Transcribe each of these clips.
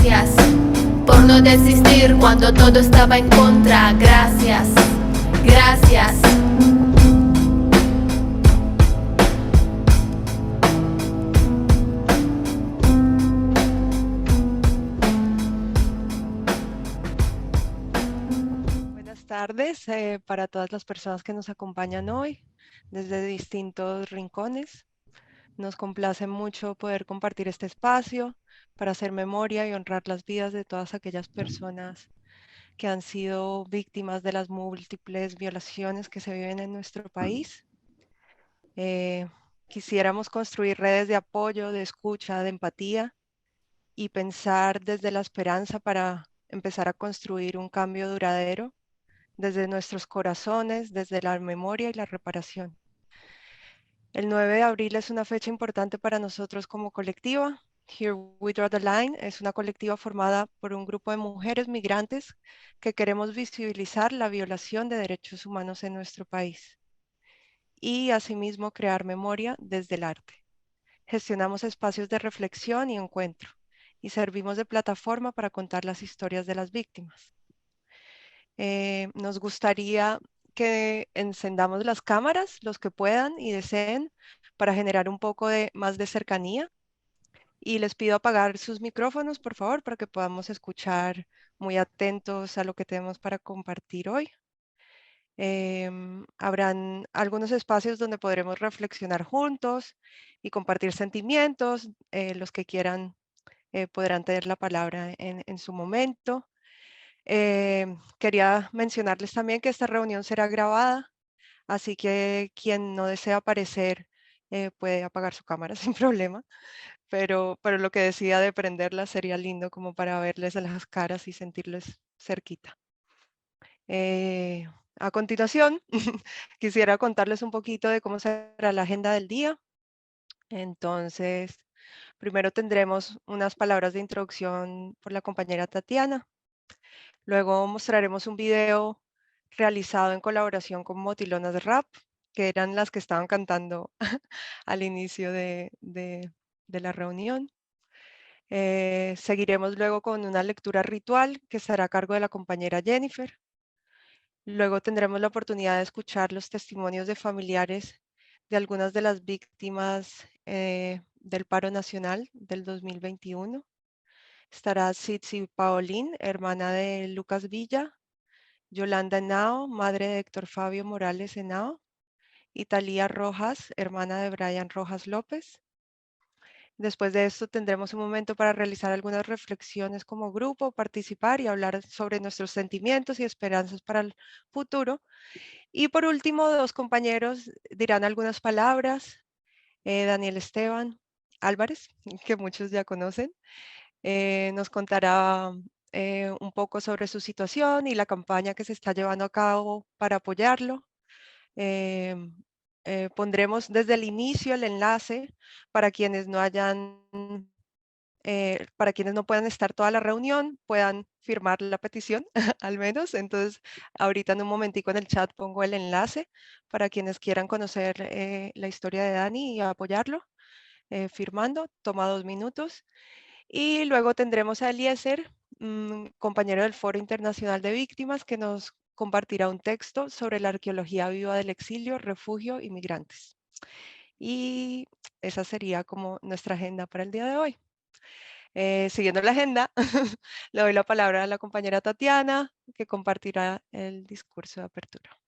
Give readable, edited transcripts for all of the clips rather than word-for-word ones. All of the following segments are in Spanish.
Gracias por no desistir cuando todo estaba en contra. Gracias, gracias. Buenas tardes para todas las personas que nos acompañan hoy desde distintos rincones. Nos complace mucho poder compartir este espacio para hacer memoria y honrar las vidas de todas aquellas personas que han sido víctimas de las múltiples violaciones que se viven en nuestro país. Eh, Quisiéramos construir redes de apoyo, de escucha, de empatía y pensar desde la esperanza para empezar a construir un cambio duradero desde nuestros corazones, desde la memoria y la reparación. El 9 de abril es una fecha importante para nosotros como colectiva. Here We Draw the Line es una colectiva formada por un grupo de mujeres migrantes que queremos visibilizar la violación de derechos humanos en nuestro país y asimismo crear memoria desde el arte. Gestionamos espacios de reflexión y encuentro y servimos de plataforma para contar las historias de las víctimas. Nos gustaría que encendamos las cámaras, los que puedan y deseen, para generar un poco más de cercanía. Y les pido apagar sus micrófonos, por favor, para que podamos escuchar muy atentos a lo que tenemos para compartir hoy. Habrán algunos espacios donde podremos reflexionar juntos y compartir sentimientos. Los que quieran podrán tener la palabra en su momento. Quería mencionarles también que esta reunión será grabada, así que quien no desea aparecer puede apagar su cámara sin problema, pero lo que decida de prenderla sería lindo como para verles las caras y sentirles cerquita. A continuación, quisiera contarles un poquito de cómo será la agenda del día. Entonces, primero tendremos unas palabras de introducción por la compañera Tatiana. Luego mostraremos un video realizado en colaboración con Motilonas Rap, que eran las que estaban cantando al inicio de la reunión. Seguiremos luego con una lectura ritual que estará a cargo de la compañera Jennifer. Luego tendremos la oportunidad de escuchar los testimonios de familiares de algunas de las víctimas del paro nacional del 2021. Estará Sitsi Paolín, hermana de Lucas Villa, Yolanda Henao, madre de Héctor Fabio Morales Henao, y Talía Rojas, hermana de Brian Rojas López. Después de esto tendremos un momento para realizar algunas reflexiones como grupo, participar y hablar sobre nuestros sentimientos y esperanzas para el futuro. Y por último, dos compañeros dirán algunas palabras. Daniel Esteban Álvarez, que muchos ya conocen, nos contará un poco sobre su situación y la campaña que se está llevando a cabo para apoyarlo. Em, Pondremos desde el inicio el enlace para quienes no hayan, para quienes no puedan estar toda la reunión, puedan firmar la petición al menos. Entonces, ahorita en un momentico en el chat pongo el enlace para quienes quieran conocer la historia de Dani y apoyarlo firmando. Toma 2 minutos. Y luego tendremos a Eliezer, compañero del Foro Internacional de Víctimas, que nos compartirá un texto sobre la arqueología viva del exilio, refugio y migrantes. Y esa sería como nuestra agenda para el día de hoy. Siguiendo la agenda, le doy la palabra a la compañera Tatiana, que compartirá el discurso de apertura.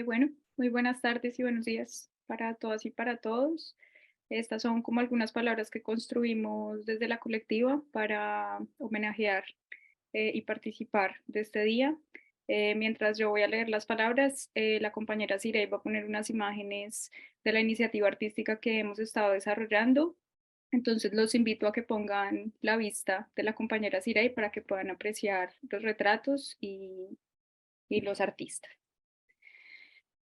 Bueno, muy buenas tardes y buenos días para todas y para todos. Estas son como algunas palabras que construimos desde la colectiva para homenajear y participar de este día. Mientras yo voy a leer las palabras, la compañera Sirey va a poner unas imágenes de la iniciativa artística que hemos estado desarrollando. Entonces los invito a que pongan la vista de la compañera Sirey para que puedan apreciar los retratos y los artistas.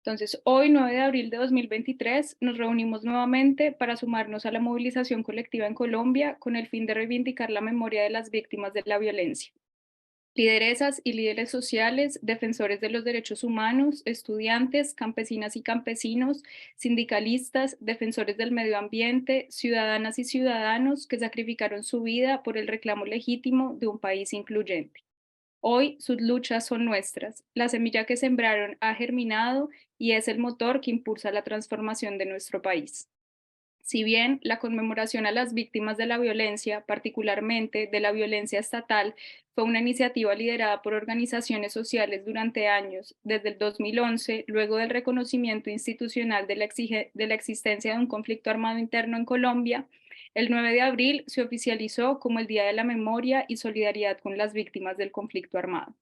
Entonces, hoy, 9 de abril de 2023, nos reunimos nuevamente para sumarnos a la movilización colectiva en Colombia con el fin de reivindicar la memoria de las víctimas de la violencia. Lideresas y líderes sociales, defensores de los derechos humanos, estudiantes, campesinas y campesinos, sindicalistas, defensores del medio ambiente, ciudadanas y ciudadanos que sacrificaron su vida por el reclamo legítimo de un país incluyente. Hoy sus luchas son nuestras. La semilla que sembraron ha germinado y es el motor que impulsa la transformación de nuestro país. Si bien la conmemoración a las víctimas de la violencia, particularmente de la violencia estatal, fue una iniciativa liderada por organizaciones sociales durante años, desde el 2011, luego del reconocimiento institucional de la existencia de un conflicto armado interno en Colombia, el 9 de abril se oficializó como el Día de la Memoria y Solidaridad con las Víctimas del Conflicto Armado.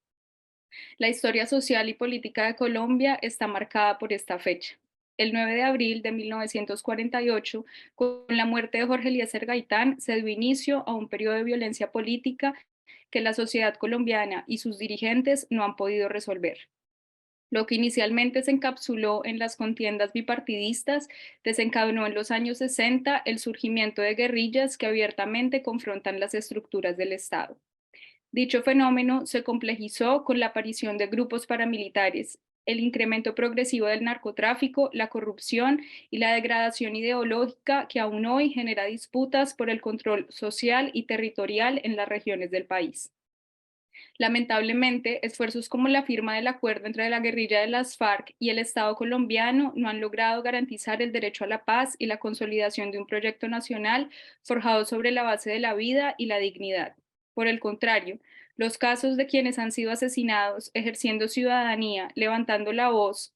La historia social y política de Colombia está marcada por esta fecha. El 9 de abril de 1948, con la muerte de Jorge Eliezer Gaitán, se dio inicio a un periodo de violencia política que la sociedad colombiana y sus dirigentes no han podido resolver. Lo que inicialmente se encapsuló en las contiendas bipartidistas desencadenó en los años 60 el surgimiento de guerrillas que abiertamente confrontan las estructuras del Estado. Dicho fenómeno se complejizó con la aparición de grupos paramilitares, el incremento progresivo del narcotráfico, la corrupción y la degradación ideológica que aún hoy genera disputas por el control social y territorial en las regiones del país. Lamentablemente, esfuerzos como la firma del acuerdo entre la guerrilla de las FARC y el Estado colombiano no han logrado garantizar el derecho a la paz y la consolidación de un proyecto nacional forjado sobre la base de la vida y la dignidad. Por el contrario, los casos de quienes han sido asesinados ejerciendo ciudadanía, levantando la voz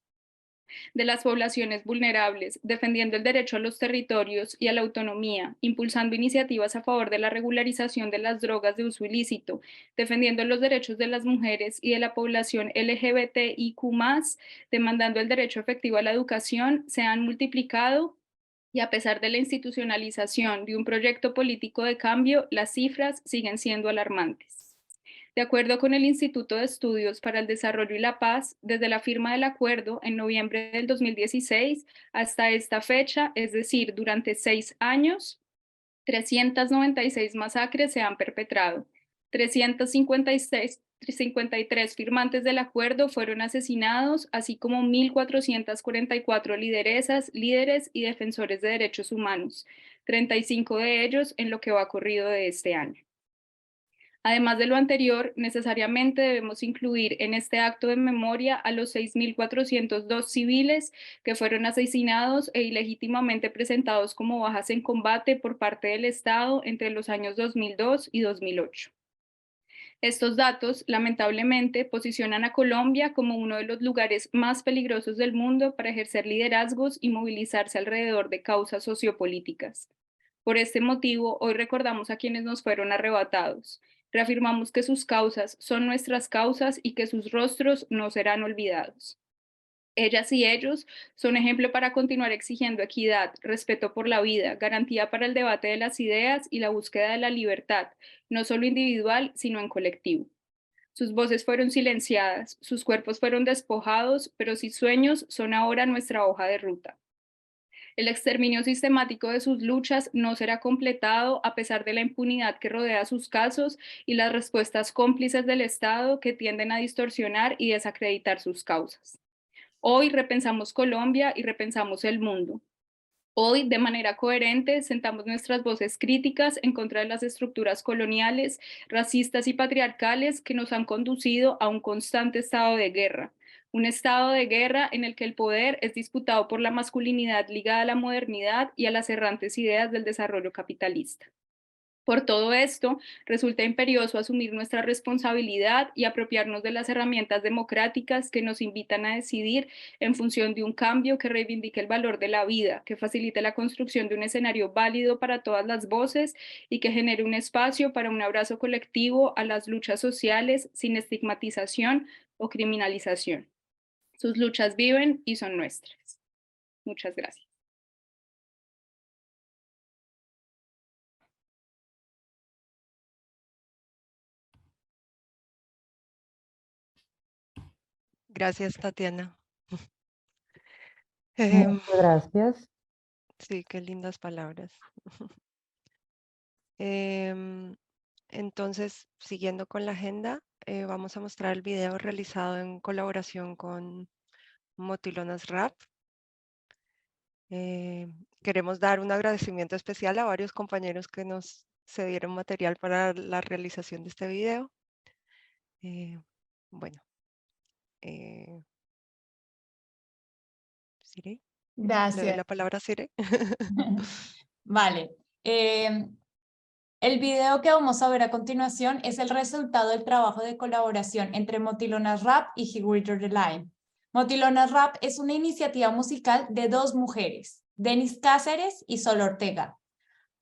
de las poblaciones vulnerables, defendiendo el derecho a los territorios y a la autonomía, impulsando iniciativas a favor de la regularización de las drogas de uso ilícito, defendiendo los derechos de las mujeres y de la población LGBTIQ+, demandando el derecho efectivo a la educación, se han multiplicado y a pesar de la institucionalización de un proyecto político de cambio, las cifras siguen siendo alarmantes. De acuerdo con el Instituto de Estudios para el Desarrollo y la Paz, desde la firma del acuerdo en noviembre del 2016 hasta esta fecha, es decir, durante 6 años, 396 masacres se han perpetrado. 353 firmantes del acuerdo fueron asesinados, así como 1.444 lideresas, líderes y defensores de derechos humanos, 35 de ellos en lo que va corrido de este año. Además de lo anterior, necesariamente debemos incluir en este acto de memoria a los 6.402 civiles que fueron asesinados e ilegítimamente presentados como bajas en combate por parte del Estado entre los años 2002 y 2008. Estos datos, lamentablemente, posicionan a Colombia como uno de los lugares más peligrosos del mundo para ejercer liderazgos y movilizarse alrededor de causas sociopolíticas. Por este motivo, hoy recordamos a quienes nos fueron arrebatados. Reafirmamos que sus causas son nuestras causas y que sus rostros no serán olvidados. Ellas y ellos son ejemplo para continuar exigiendo equidad, respeto por la vida, garantía para el debate de las ideas y la búsqueda de la libertad, no solo individual, sino en colectivo. Sus voces fueron silenciadas, sus cuerpos fueron despojados, pero sus sueños son ahora nuestra hoja de ruta. El exterminio sistemático de sus luchas no será completado a pesar de la impunidad que rodea sus casos y las respuestas cómplices del Estado que tienden a distorsionar y desacreditar sus causas. Hoy repensamos Colombia y repensamos el mundo. Hoy, de manera coherente, sentamos nuestras voces críticas en contra de las estructuras coloniales, racistas y patriarcales que nos han conducido a un constante estado de guerra. Un estado de guerra en el que el poder es disputado por la masculinidad ligada a la modernidad y a las errantes ideas del desarrollo capitalista. Por todo esto, resulta imperioso asumir nuestra responsabilidad y apropiarnos de las herramientas democráticas que nos invitan a decidir en función de un cambio que reivindique el valor de la vida, que facilite la construcción de un escenario válido para todas las voces y que genere un espacio para un abrazo colectivo a las luchas sociales sin estigmatización o criminalización. Sus luchas viven y son nuestras. Muchas gracias. Gracias, Tatiana. Muchas gracias. Sí, qué lindas palabras. Entonces, siguiendo con la agenda, vamos a mostrar el video realizado en colaboración con Motilonas Rap. Queremos dar un agradecimiento especial a varios compañeros que nos cedieron material para la realización de este video. Bueno, Sire, le doy Gracias. la palabra a Sire. Vale. El video que vamos a ver a continuación es el resultado del trabajo de colaboración entre Motilonas Rap y He Greater the Line. Motilonas Rap es una iniciativa musical de dos mujeres, Denis Cáceres y Sol Ortega,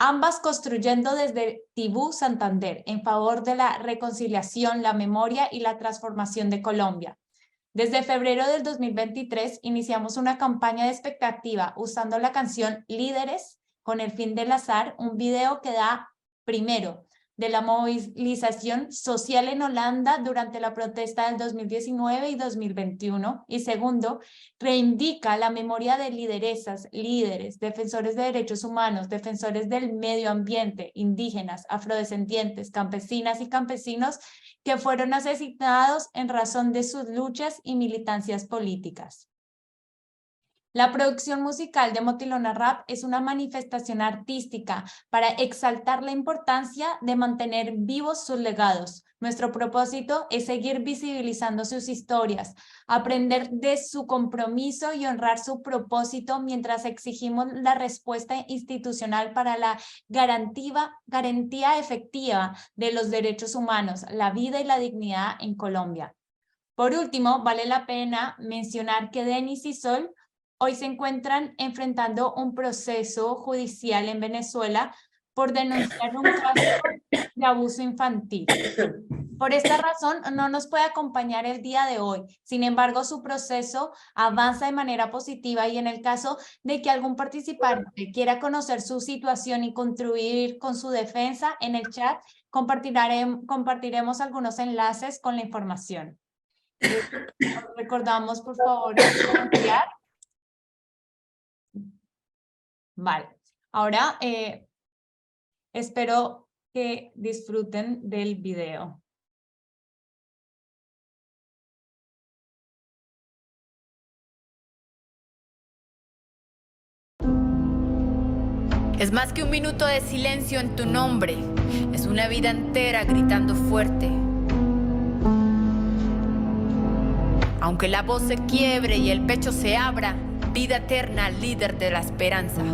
ambas construyendo desde Tibú, Santander, en favor de la reconciliación, la memoria y la transformación de Colombia. Desde febrero del 2023 iniciamos una campaña de expectativa usando la canción Líderes con el fin de enlazar un video que da, primero, de la movilización social en Holanda durante la protesta del 2019 y 2021, y segundo, reivindica la memoria de lideresas, líderes, defensores de derechos humanos, defensores del medio ambiente, indígenas, afrodescendientes, campesinas y campesinos que fueron asesinados en razón de sus luchas y militancias políticas. La producción musical de Motilonas Rap es una manifestación artística para exaltar la importancia de mantener vivos sus legados. Nuestro propósito es seguir visibilizando sus historias, aprender de su compromiso y honrar su propósito mientras exigimos la respuesta institucional para la garantía efectiva de los derechos humanos, la vida y la dignidad en Colombia. Por último, vale la pena mencionar que Denis y Sol hoy se encuentran enfrentando un proceso judicial en Venezuela por denunciar un caso de abuso infantil. Por esta razón, no nos puede acompañar el día de hoy. Sin embargo, su proceso avanza de manera positiva y en el caso de que algún participante quiera conocer su situación y contribuir con su defensa, en el chat compartiremos algunos enlaces con la información. Recordamos, por favor, enviar. Vale, ahora espero que disfruten del video. Es más que un minuto de silencio en tu nombre, es una vida entera gritando fuerte. Aunque la voz se quiebre y el pecho se abra, vida eterna, líder de la esperanza.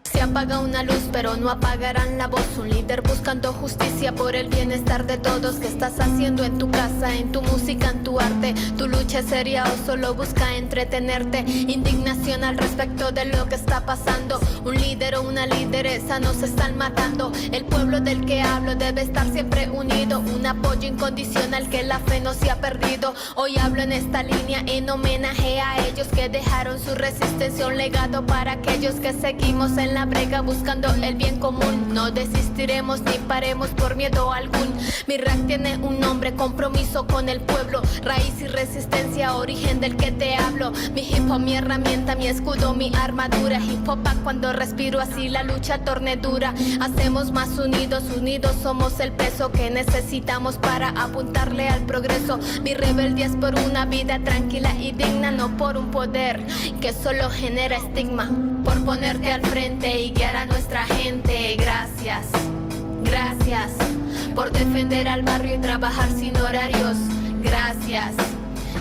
Se apaga una luz, pero no apagarán la voz. Un líder buscando justicia por el bienestar de todos. ¿Qué estás haciendo en tu casa, en tu música, en tu arte? ¿Tu lucha es seria o solo busca entretenerte? Indignación al respecto de lo que está pasando. Un líder o una lideresa nos están matando. El pueblo del que hablo debe estar siempre unido. Un apoyo incondicional, que la fe no se ha perdido. Hoy hablo en esta línea en homenaje a ellos que dejaron su resistencia, un legado para aquellos que seguimos en la brega buscando el bien común. No desistiremos ni paremos por miedo algún. Mi rap tiene un nombre, compromiso con el pueblo, raíz y resistencia, origen del que te hablo. Mi hip hop, mi herramienta, mi escudo, mi armadura. Hip hop cuando respiro, así la lucha torne dura. Hacemos más unidos, unidos somos el peso que necesitamos para apuntarle al progreso. Mi rebeldía es por una vida tranquila y digna, no por un poder que solo genera estigma. Por ponerte al frente y guiar a nuestra gente. Gracias, gracias por defender al barrio y trabajar sin horarios. Gracias,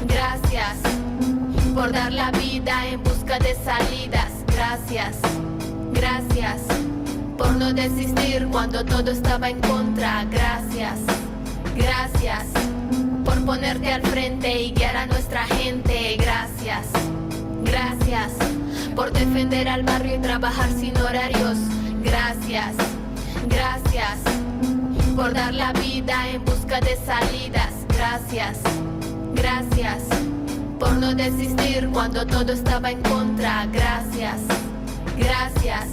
gracias por dar la vida en busca de salidas. Gracias, gracias por no desistir cuando todo estaba en contra. Gracias, gracias por ponerte al frente y guiar a nuestra gente. Gracias, gracias por defender al barrio y trabajar sin horarios. Gracias, gracias por dar la vida en busca de salidas. Gracias, gracias por no desistir cuando todo estaba en contra. Gracias, gracias,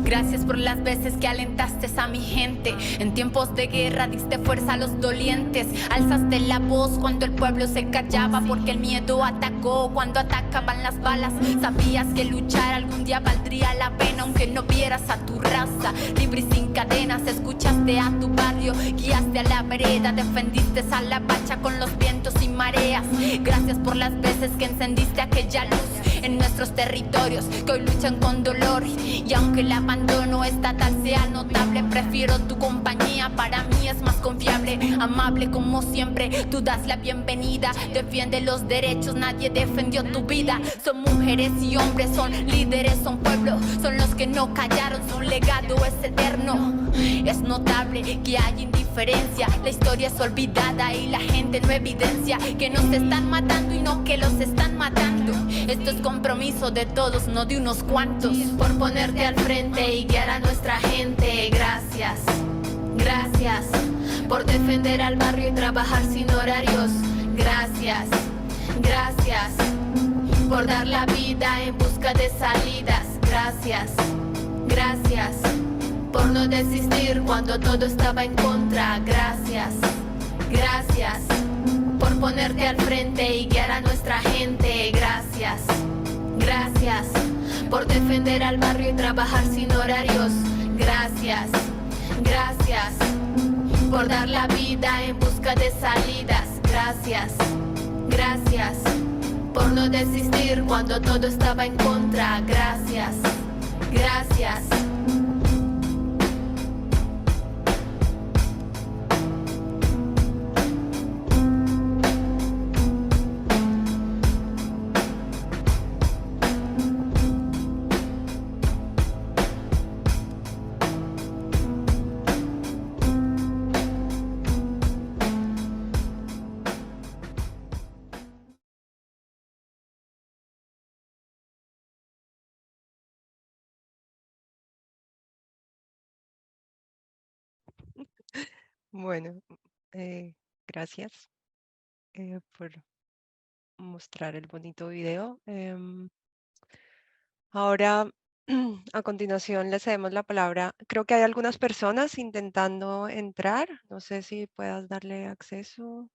Gracias por las veces que alentaste a mi gente. En tiempos de guerra diste fuerza a los dolientes. Alzaste la voz cuando el pueblo se callaba, porque el miedo atacó cuando atacaban las balas. Sabías que luchar algún día valdría la pena, aunque no vieras a tu raza. Libre y sin cadenas, escuchaste a tu barrio, guiaste a la vereda, defendiste a la pacha con los vientos y mareas. Gracias por las veces que encendiste aquella luz en nuestros territorios que hoy luchan con dolor. Y aunque el abandono estatal sea notable, prefiero tu compañía, para mí es más confiable. Amable como siempre, tú das la bienvenida, defiende los derechos, nadie defendió tu vida. Son mujeres y hombres, son líderes, son pueblo, son los que no callaron, su legado es eterno. Es notable que hay indiferencia, la historia es olvidada y la gente no evidencia que nos están matando y no que los están matando. Esto es compromiso de todos, no de unos cuantos. Por ponerte al frente y guiar a nuestra gente, gracias. Gracias por defender al barrio y trabajar sin horarios. Gracias, gracias por dar la vida en busca de salidas. Gracias, gracias por no desistir cuando todo estaba en contra. Gracias, gracias por ponerte al frente y guiar a nuestra gente. Gracias, gracias por defender al barrio y trabajar sin horarios. Gracias, gracias por dar la vida en busca de salidas. Gracias, gracias por no desistir cuando todo estaba en contra. Gracias, gracias. Bueno, gracias por mostrar el bonito video. Ahora, a continuación, le cedemos la palabra. Creo que hay algunas personas intentando entrar. No sé si puedas darle acceso.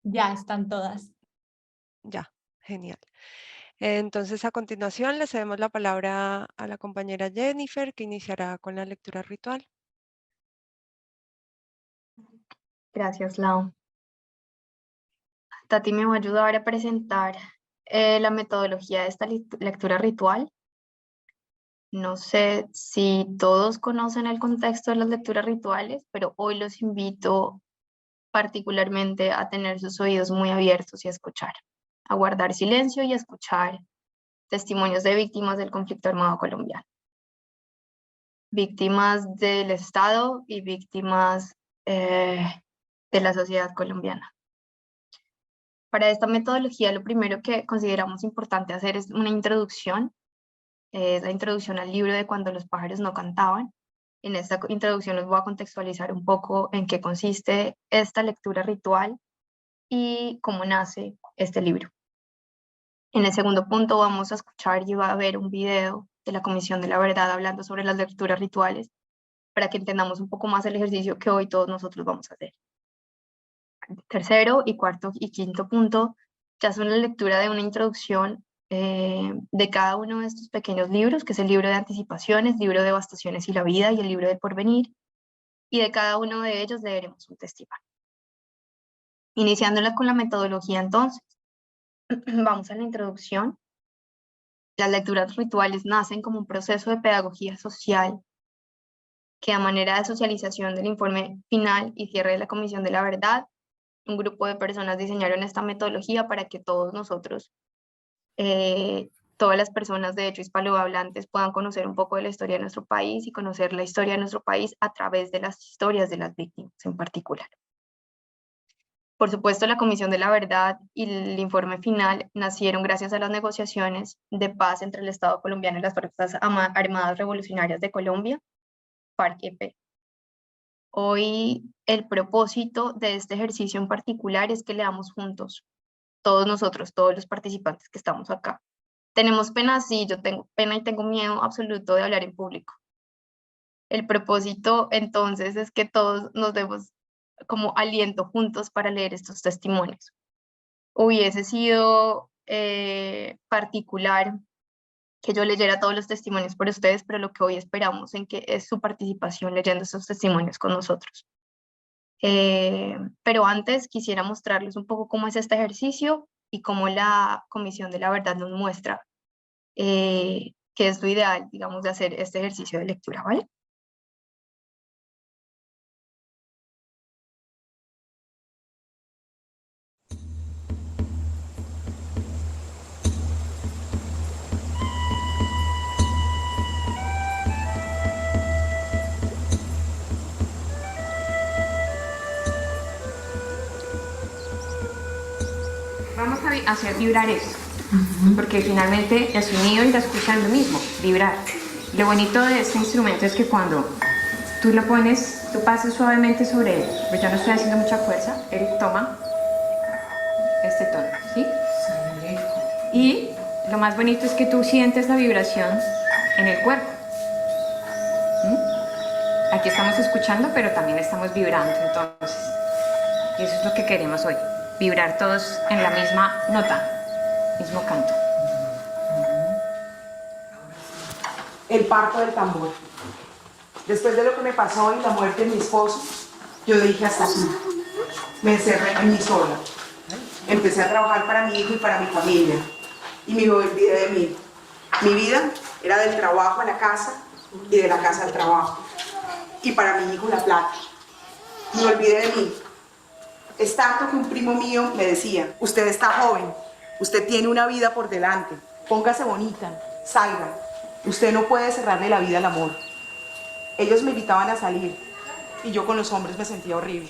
Ya están todas. Ya, genial. Entonces, a continuación, le cedemos la palabra a la compañera Jennifer, que iniciará con la lectura ritual. Gracias, Lau. Tati me va a ayudar a presentar la metodología de esta lectura ritual. No sé si todos conocen el contexto de las lecturas rituales, pero hoy los invito particularmente a tener sus oídos muy abiertos y a escuchar, a guardar silencio y a escuchar testimonios de víctimas del conflicto armado colombiano. Víctimas del Estado y víctimas de la sociedad colombiana. Para esta metodología, lo primero que consideramos importante hacer es una introducción. Es la introducción al libro de Cuando los pájaros no cantaban. En esta introducción les voy a contextualizar un poco en qué consiste esta lectura ritual y cómo nace este libro. En el segundo punto vamos a escuchar y va a ver un video de la Comisión de la Verdad hablando sobre las lecturas rituales para que entendamos un poco más el ejercicio que hoy todos nosotros vamos a hacer. Tercero y cuarto y quinto punto ya son la lectura de una introducción de cada uno de estos pequeños libros, que es el libro de Anticipaciones, libro de Devastaciones y la Vida y el libro del Porvenir, y de cada uno de ellos leeremos un testimonio. Iniciándola con la metodología entonces, vamos a la introducción. Las lecturas rituales nacen como un proceso de pedagogía social que a manera de socialización del informe final y cierre de la Comisión de la Verdad, un grupo de personas diseñaron esta metodología para que todos nosotros, todas las personas de hecho hispanohablantes puedan conocer un poco de la historia de nuestro país y conocer la historia de nuestro país a través de las historias de las víctimas en particular. Por supuesto, la Comisión de la Verdad y el informe final nacieron gracias a las negociaciones de paz entre el Estado colombiano y las Fuerzas Armadas Revolucionarias de Colombia, FARC-EP. Hoy el propósito de este ejercicio en particular es que leamos juntos, todos nosotros, todos los participantes que estamos acá. Tenemos pena, sí, yo tengo pena y tengo miedo absoluto de hablar en público. El propósito entonces es que todos nos demos como aliento juntos para leer estos testimonios. Hubiese sido particular que yo leyera todos los testimonios por ustedes, pero lo que hoy esperamos en que es su participación leyendo estos testimonios con nosotros. Pero antes quisiera mostrarles un poco cómo es este ejercicio y cómo la Comisión de la Verdad nos muestra qué es lo ideal, digamos, de hacer este ejercicio de lectura, ¿vale? Vamos a hacer vibrar esto, porque finalmente el sonido y la escucha es lo mismo, vibrar. Lo bonito de este instrumento es que cuando tú lo pones, tú pasas suavemente sobre él, pues yo no estoy haciendo mucha fuerza, él toma este tono, ¿sí? Y lo más bonito es que tú sientes la vibración en el cuerpo. ¿Mm? Aquí estamos escuchando, pero también estamos vibrando, entonces. Y eso es lo que queremos hoy. Vibrar todos en la misma nota, mismo canto. El parto del tambor. Después de lo que me pasó y la muerte de mi esposo, yo dije hasta aquí. Me encerré en mí sola. Empecé a trabajar para mi hijo y para mi familia. Y me olvidé de mí. Mi vida era del trabajo a la casa y de la casa al trabajo. Y para mi hijo la plata. Me olvidé de mí. Es tanto que un primo mío me decía, usted está joven, usted tiene una vida por delante, póngase bonita, salga, usted no puede cerrarle la vida al amor. Ellos me invitaban a salir y yo con los hombres me sentía horrible.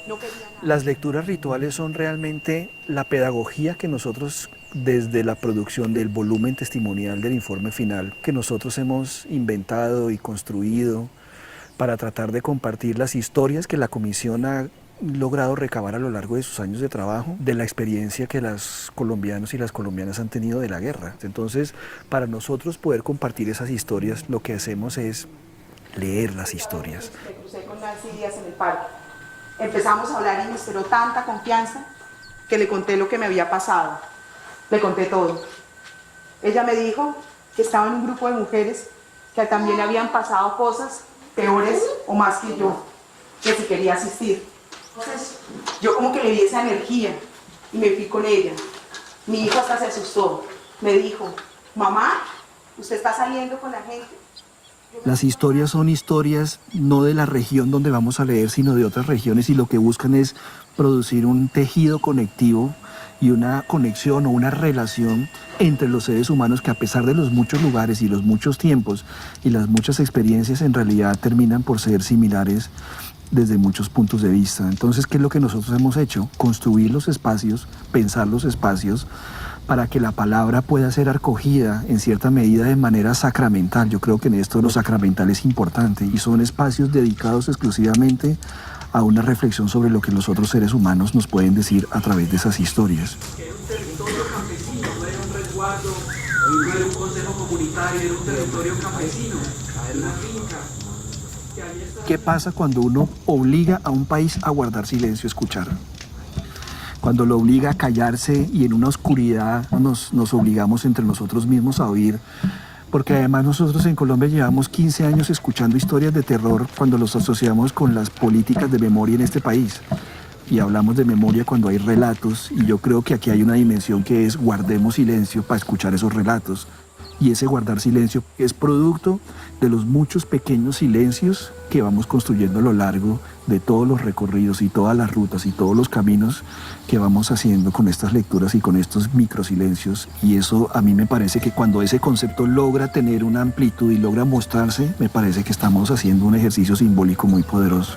No quería nada. Las lecturas rituales son realmente la pedagogía que nosotros, desde la producción del volumen testimonial del informe final, que nosotros hemos inventado y construido para tratar de compartir las historias que la comisión ha logrado recabar a lo largo de sus años de trabajo, de la experiencia que los colombianos y las colombianas han tenido de la guerra. Entonces, para nosotros poder compartir esas historias, lo que hacemos es leer las historias. Me crucé con Nancy Díaz en el parque. Empezamos a hablar y me inspiró tanta confianza que le conté lo que me había pasado. Le conté todo. Ella me dijo que estaba en un grupo de mujeres que también le habían pasado cosas peores o más que yo, que si quería asistir. Entonces, yo como que le vi esa energía y me fui con ella. Mi hijo hasta se asustó. Me dijo, mamá, usted está saliendo con la gente. Las historias son historias no de la región donde vamos a leer, sino de otras regiones, y lo que buscan es producir un tejido conectivo y una conexión o una relación entre los seres humanos que, a pesar de los muchos lugares y los muchos tiempos y las muchas experiencias, en realidad terminan por ser similares desde muchos puntos de vista. Entonces, ¿qué es lo que nosotros hemos hecho? Construir los espacios, pensar los espacios para que la palabra pueda ser acogida en cierta medida de manera sacramental. Yo creo que en esto lo sacramental es importante y son espacios dedicados exclusivamente a una reflexión sobre lo que los otros seres humanos nos pueden decir a través de esas historias. Era un territorio campesino, no era un resguardo, no era un consejo comunitario, era un territorio campesino, una finca. ¿Qué pasa cuando uno obliga a un país a guardar silencio, escuchar? Cuando lo obliga a callarse y en una oscuridad nos obligamos entre nosotros mismos a oír. Porque además nosotros en Colombia llevamos 15 años escuchando historias de terror cuando los asociamos con las políticas de memoria en este país. Y hablamos de memoria cuando hay relatos, y yo creo que aquí hay una dimensión que es guardemos silencio para escuchar esos relatos. Y ese guardar silencio es producto de los muchos pequeños silencios que vamos construyendo a lo largo de todos los recorridos y todas las rutas y todos los caminos que vamos haciendo con estas lecturas y con estos microsilencios. Y eso a mí me parece que cuando ese concepto logra tener una amplitud y logra mostrarse, me parece que estamos haciendo un ejercicio simbólico muy poderoso.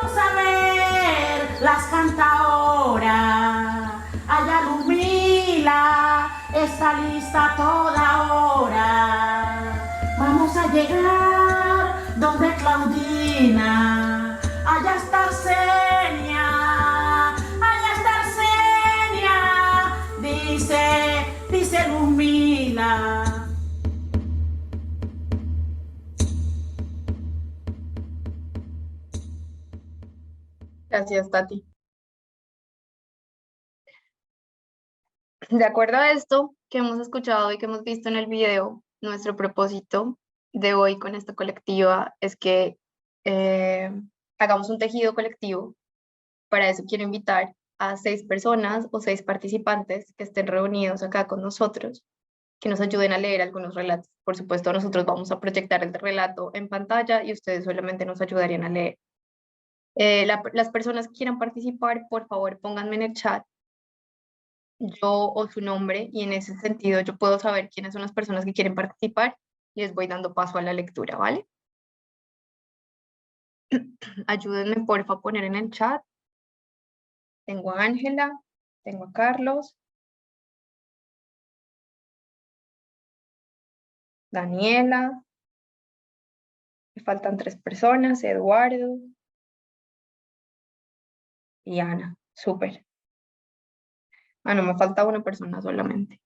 Vamos a ver las cantaoras, allá Lumila está lista toda hora. Vamos a llegar donde Claudina, allá está Arsenia, dice Lumila. Gracias, Tati. De acuerdo a esto que hemos escuchado y que hemos visto en el video, nuestro propósito de hoy con esta colectiva es que hagamos un tejido colectivo. Para eso quiero invitar a 6 personas o 6 participantes que estén reunidos acá con nosotros, que nos ayuden a leer algunos relatos. Por supuesto, nosotros vamos a proyectar el relato en pantalla y ustedes solamente nos ayudarían a leer. Las personas que quieran participar, por favor, pónganme en el chat yo o su nombre, y en ese sentido yo puedo saber quiénes son las personas que quieren participar y les voy dando paso a la lectura, ¿vale? Ayúdenme, porfa, a poner en el chat. Tengo a Ángela, tengo a Carlos, Daniela, me faltan 3 personas, Eduardo y Ana. Súper. Ah, no, me falta una persona solamente.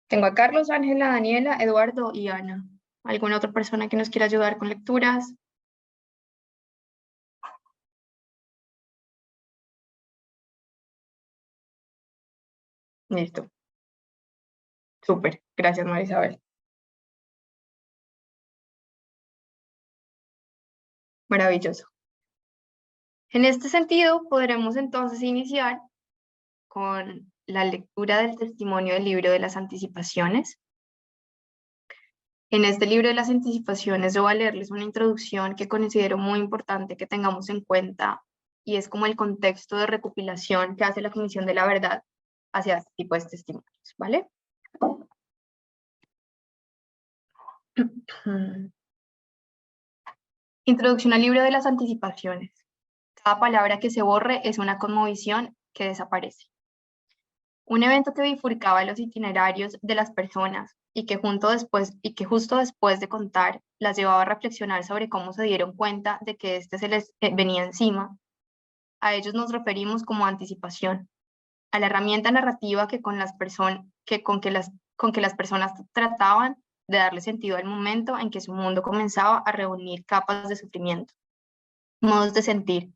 Tengo a Carlos, Ángela, Daniela, Eduardo y Ana. ¿Alguna otra persona que nos quiera ayudar con lecturas? Listo. Súper. Gracias, María Isabel. Maravilloso. En este sentido, podremos entonces iniciar con la lectura del testimonio del libro de las anticipaciones. En este libro de las anticipaciones yo voy a leerles una introducción que considero muy importante que tengamos en cuenta, y es como el contexto de recopilación que hace la Comisión de la Verdad hacia este tipo de testimonios, ¿vale? Introducción al libro de las anticipaciones. Cada palabra que se borre es una cosmovisión que desaparece. Un evento que bifurcaba los itinerarios de las personas y que justo después de contar las llevaba a reflexionar sobre cómo se dieron cuenta de que este se les venía encima. A ellos nos referimos como anticipación, a la herramienta narrativa con que las personas trataban de darle sentido al momento en que su mundo comenzaba a reunir capas de sufrimiento, modos de sentir,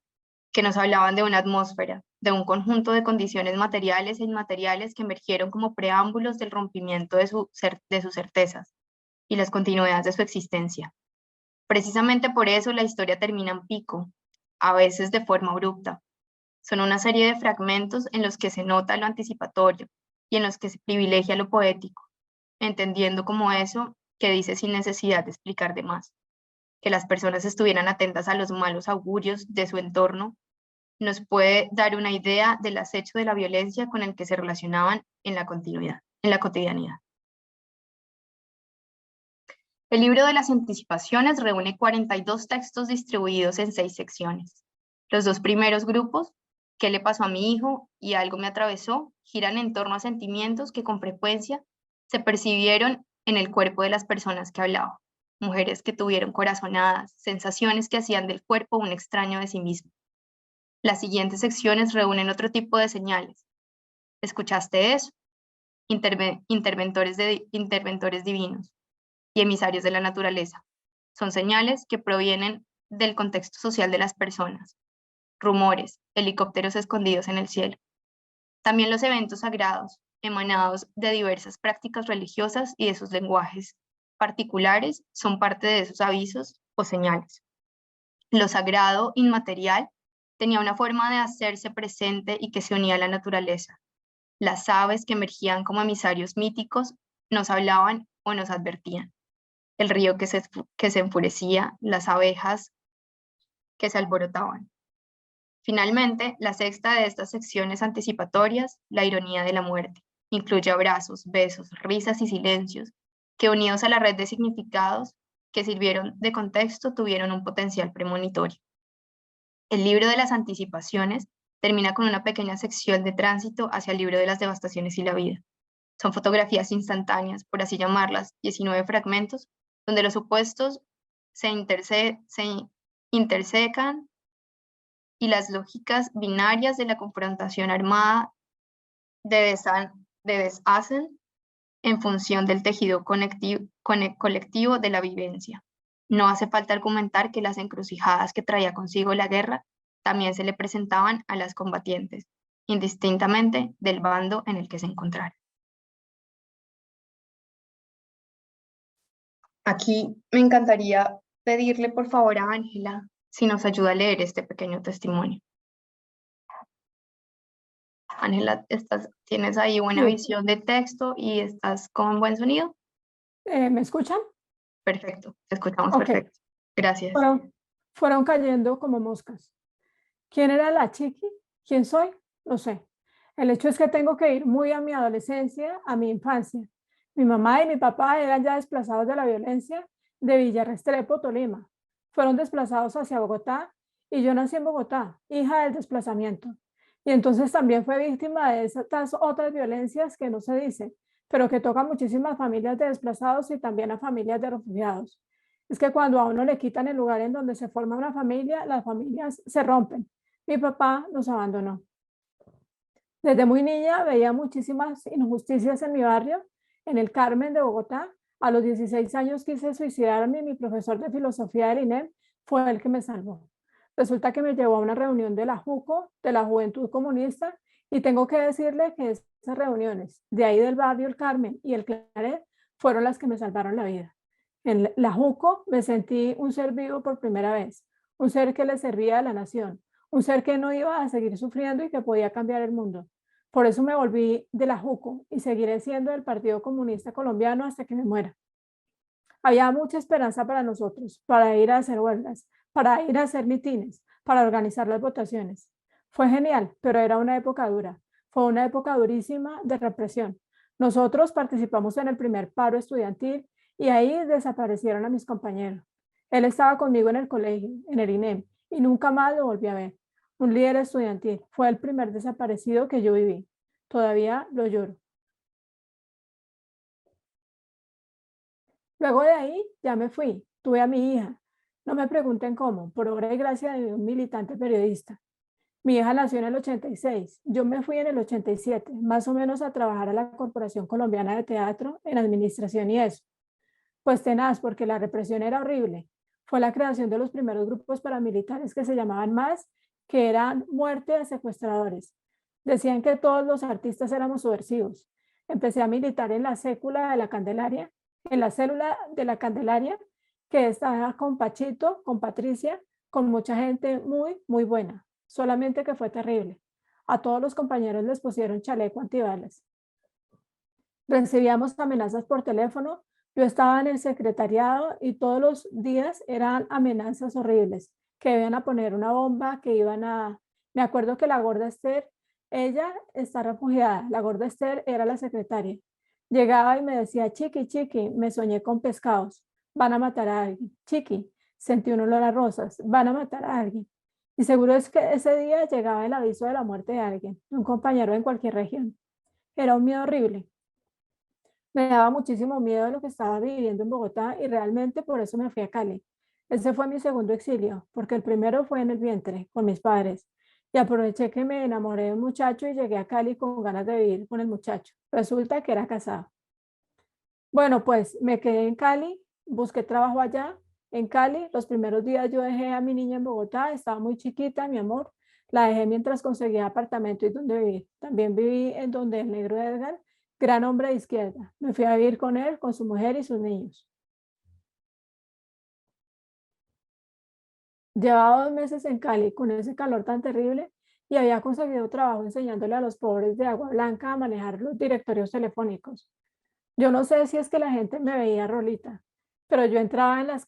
que nos hablaban de una atmósfera, de un conjunto de condiciones materiales e inmateriales que emergieron como preámbulos del rompimiento de sus certezas y las continuidades de su existencia. Precisamente por eso la historia termina en pico, a veces de forma abrupta. Son una serie de fragmentos en los que se nota lo anticipatorio y en los que se privilegia lo poético, entendiendo como eso que dice sin necesidad de explicar de más. Que las personas estuvieran atentas a los malos augurios de su entorno nos puede dar una idea del acecho de la violencia con el que se relacionaban en la cotidianidad. El libro de las anticipaciones reúne 42 textos distribuidos en 6 secciones. Los 2 primeros grupos, ¿Qué le pasó a mi hijo? Y Algo me atravesó, giran en torno a sentimientos que con frecuencia se percibieron en el cuerpo de las personas que hablaban. Mujeres que tuvieron corazonadas, sensaciones que hacían del cuerpo un extraño de sí mismo. Las siguientes secciones reúnen otro tipo de señales. ¿Escuchaste eso? Interventores divinos y emisarios de la naturaleza. Son señales que provienen del contexto social de las personas. Rumores, helicópteros escondidos en el cielo. También los eventos sagrados, emanados de diversas prácticas religiosas y de sus lenguajes particulares, son parte de esos avisos o señales. Lo sagrado, inmaterial, tenía una forma de hacerse presente y que se unía a la naturaleza. Las aves que emergían como emisarios míticos nos hablaban o nos advertían. El río que se enfurecía, las abejas que se alborotaban. Finalmente, la sexta de estas secciones anticipatorias, la ironía de la muerte, incluye abrazos, besos, risas y silencios, que unidos a la red de significados que sirvieron de contexto tuvieron un potencial premonitorio. El libro de las anticipaciones termina con una pequeña sección de tránsito hacia el libro de las devastaciones y la vida. Son fotografías instantáneas, por así llamarlas, 19 fragmentos, donde los opuestos se intersecan y las binarias de la confrontación armada deshacen en función del tejido colectivo de la vivencia. No hace falta argumentar que las encrucijadas que traía consigo la guerra También se le presentaban a las combatientes, indistintamente del bando en el que se encontraran. Aquí me encantaría pedirle por favor a Ángela si nos ayuda a leer este pequeño testimonio. Ángela, ¿tienes ahí buena Sí. visión de texto y estás con buen sonido? ¿Me escuchan? Perfecto, te escuchamos Ok. perfecto. Gracias. Fueron cayendo como moscas. ¿Quién era la chiqui? ¿Quién soy? No sé. El hecho es que tengo que ir muy a mi adolescencia, a mi infancia. Mi mamá y mi papá eran ya desplazados de la violencia de Villa Restrepo, Tolima. Fueron desplazados hacia Bogotá y yo nací en Bogotá, hija del desplazamiento. Y entonces también fue víctima de estas otras violencias que no se dicen, pero que tocan muchísimas familias de desplazados y también a familias de refugiados. Es que cuando a uno le quitan el lugar en donde se forma una familia, las familias se rompen. Mi papá nos abandonó. Desde muy niña veía muchísimas injusticias en mi barrio, en el Carmen de Bogotá. A los 16 años quise suicidarme y mi profesor de filosofía del INEM fue el que me salvó. Resulta que me llevó a una reunión de la JUCO, de la Juventud Comunista, y tengo que decirle que esas reuniones de ahí del barrio El Carmen y el Claret fueron las que me salvaron la vida. En la JUCO me sentí un ser vivo por primera vez, un ser que le servía a la nación, un ser que no iba a seguir sufriendo y que podía cambiar el mundo. Por eso me volví de la JUCO y seguiré siendo del Partido Comunista Colombiano hasta que me muera. Había mucha esperanza para nosotros, para ir a hacer huelgas, para ir a hacer mitines, para organizar las votaciones. Fue genial, pero era una época dura. Fue una época durísima de represión. Nosotros participamos en el primer paro estudiantil y ahí desaparecieron a mis compañeros. Él estaba conmigo en el colegio, en el INEM, y nunca más lo volví a ver. Un líder estudiantil. Fue el primer desaparecido que yo viví. Todavía lo lloro. Luego de ahí ya me fui. Tuve a mi hija. No me pregunten cómo, por obra y gracia de un militante periodista. Mi hija nació en el 86. Yo me fui en el 87, más o menos a trabajar a la Corporación Colombiana de Teatro en administración y eso. Pues tenaz, porque la represión era horrible. Fue la creación de los primeros grupos paramilitares que se llamaban MAS, que eran muerte a secuestradores. Decían que todos los artistas éramos subversivos. Empecé a militar en la célula de la Candelaria, que estaba con Pachito, con Patricia, con mucha gente muy, muy buena. Solamente que fue terrible. A todos los compañeros les pusieron chaleco antibalas. Recibíamos amenazas por teléfono. Yo estaba en el secretariado y todos los días eran amenazas horribles, que iban a poner una bomba, que iban a... Me acuerdo que la gorda Esther, ella está refugiada, la gorda Esther era la secretaria. Llegaba y me decía, chiqui, chiqui, me soñé con pescados, van a matar a alguien. Chiqui, sentí un olor a rosas, van a matar a alguien. Y seguro es que ese día llegaba el aviso de la muerte de alguien, un compañero en cualquier región. Era un miedo horrible. Me daba muchísimo miedo de lo que estaba viviendo en Bogotá y realmente por eso me fui a Cali. Ese fue mi segundo exilio, porque el primero fue en el vientre, con mis padres. Y aproveché que me enamoré de un muchacho y llegué a Cali con ganas de vivir con el muchacho. Resulta que era casado. Bueno, pues me quedé en Cali, busqué trabajo allá. En Cali, los primeros días yo dejé a mi niña en Bogotá, estaba muy chiquita, mi amor. La dejé mientras conseguía apartamento y donde vivir. También viví en donde el negro Edgar, gran hombre de izquierda. Me fui a vivir con él, con su mujer y sus niños. Llevaba 2 meses en Cali con ese calor tan terrible y había conseguido trabajo enseñándole a los pobres de Agua Blanca a manejar los directorios telefónicos. Yo no sé si es que la gente me veía Rolita, pero yo entraba en las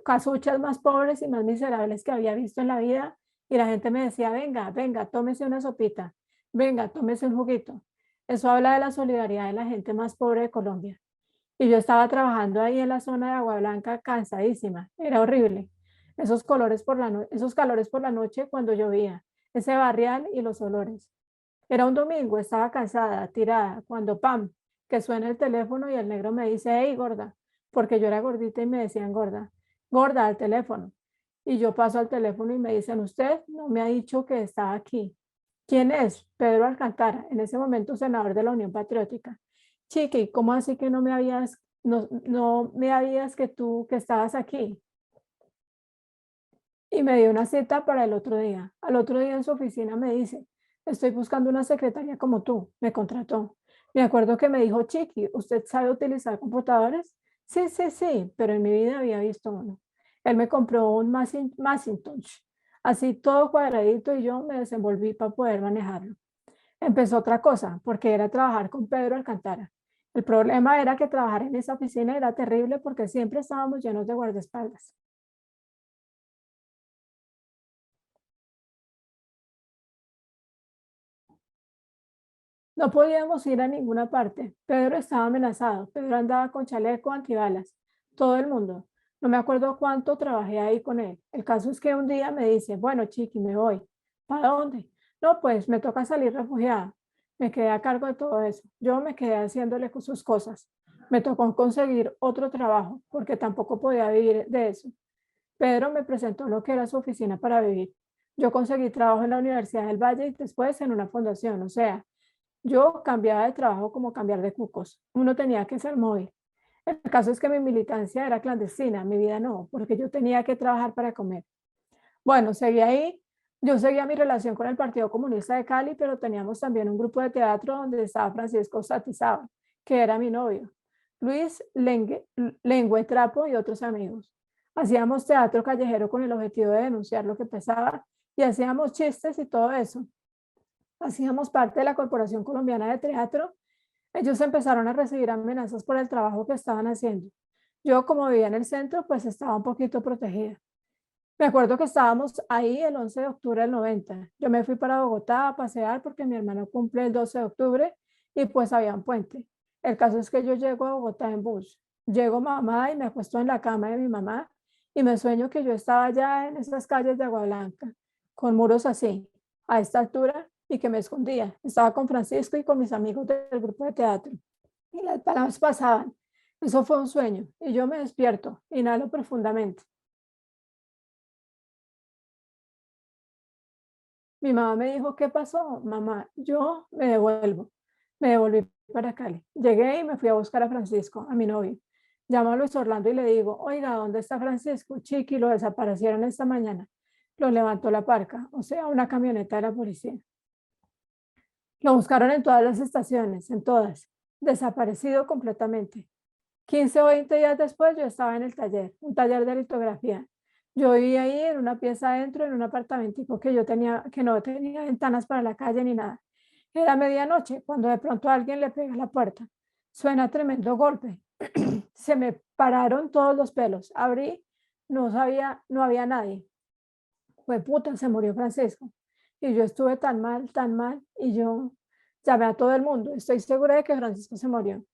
casuchas más pobres y más miserables que había visto en la vida y la gente me decía, venga, venga, tómese una sopita, venga, tómese un juguito. Eso habla de la solidaridad de la gente más pobre de Colombia. Y yo estaba trabajando ahí en la zona de Agua Blanca cansadísima, era horrible. Esos calores por la noche cuando llovía, ese barrial y los olores. Era un domingo, estaba cansada, tirada, cuando ¡pam! Que suena el teléfono y el negro me dice, hey, gorda, porque yo era gordita y me decían gorda, gorda al teléfono. Y yo paso al teléfono y me dicen, usted no me ha dicho que estaba aquí. ¿Quién es? Pedro Alcántara, en ese momento senador de la Unión Patriótica. Chiqui, ¿cómo así que no me habías que estabas aquí? y me dio una cita para el otro día. Al otro día en su oficina me dice, estoy buscando una secretaria como tú, me contrató. Me acuerdo que me dijo, Chiqui, ¿usted sabe utilizar computadores? Sí, sí, sí, pero en mi vida había visto uno. Él me compró un Macintosh, así todo cuadradito y yo me desenvolví para poder manejarlo. Empezó otra cosa, porque era trabajar con Pedro Alcántara. El problema era que trabajar en esa oficina era terrible porque siempre estábamos llenos de guardaespaldas. No podíamos ir a ninguna parte. Pedro estaba amenazado. Pedro andaba con chaleco antibalas. Todo el mundo. No me acuerdo cuánto trabajé ahí con él. El caso es que un día me dice, bueno, Chiqui, me voy. ¿Para dónde? No, pues me toca salir refugiada. Me quedé a cargo de todo eso. Yo me quedé haciéndole sus cosas. Me tocó conseguir otro trabajo porque tampoco podía vivir de eso. Pedro me presentó lo que era su oficina para vivir. Yo conseguí trabajo en la Universidad del Valle y después en una fundación. O sea, yo cambiaba de trabajo como cambiar de cucos. Uno tenía que ser móvil. El caso es que mi militancia era clandestina, mi vida no, porque yo tenía que trabajar para comer. Bueno, seguí ahí. Yo seguía mi relación con el Partido Comunista de Cali, pero teníamos también un grupo de teatro donde estaba Francisco Satizábal, que era mi novio, Luis Lengüe Trapo y otros amigos. Hacíamos teatro callejero con el objetivo de denunciar lo que pasaba y hacíamos chistes y todo eso. Hacíamos parte de la Corporación Colombiana de Teatro. Ellos empezaron a recibir amenazas por el trabajo que estaban haciendo. Yo, como vivía en el centro, pues estaba un poquito protegida. Me acuerdo que estábamos ahí el 11 de octubre del 90. Yo me fui para Bogotá a pasear porque mi hermano cumple el 12 de octubre y pues había un puente. El caso es que yo llego a Bogotá en bus. Llego mamá y me acuesto en la cama de mi mamá y me sueño que yo estaba allá en esas calles de Agua Blanca, con muros así, a esta altura, y que me escondía. Estaba con Francisco y con mis amigos del grupo de teatro. Y las palabras pasaban. Eso fue un sueño. Y yo me despierto, inhalo profundamente. Mi mamá me dijo, ¿qué pasó? Mamá, yo me devuelvo. Me devolví para Cali. Llegué y me fui a buscar a Francisco, a mi novio. Llamo a Luis Orlando y le digo, oiga, ¿dónde está Francisco? Chiqui, lo desaparecieron esta mañana. Lo levantó la parca, o sea, una camioneta de la policía. Lo buscaron en todas las estaciones, en todas. Desaparecido completamente. 15 o 20 días después yo estaba en el taller, un taller de litografía. Yo vivía ahí en una pieza adentro, en un apartamentico que yo tenía, que no tenía ventanas para la calle ni nada. Era medianoche cuando de pronto alguien le pega a la puerta. Suena tremendo golpe. Se me pararon todos los pelos. Abrí, no había nadie. Fue puta, se murió Francisco. Y yo estuve tan mal, y yo llamé a todo el mundo. Estoy segura de que Francisco se murió.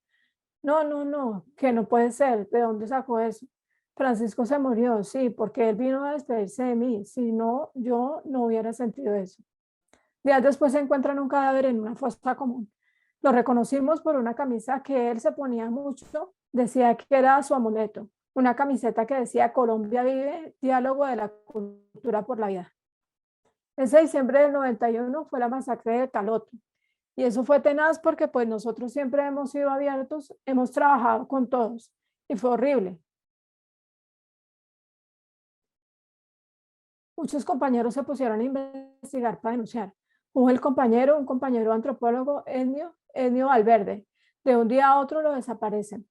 No, que no puede ser. ¿De dónde sacó eso? Francisco se murió, sí, porque él vino a despedirse de mí. Si no, yo no hubiera sentido eso. Días después se encuentran un cadáver en una fosa común. Lo reconocimos por una camisa que él se ponía mucho. Decía que era su amuleto. Una camiseta que decía Colombia vive, diálogo de la cultura por la vida. Ese diciembre del 91 fue la masacre de Caloto. Y eso fue tenaz porque pues nosotros siempre hemos sido abiertos, hemos trabajado con todos y fue horrible. Muchos compañeros se pusieron a investigar para denunciar. Un compañero antropólogo, Ennio Valverde, de un día a otro lo desaparecen.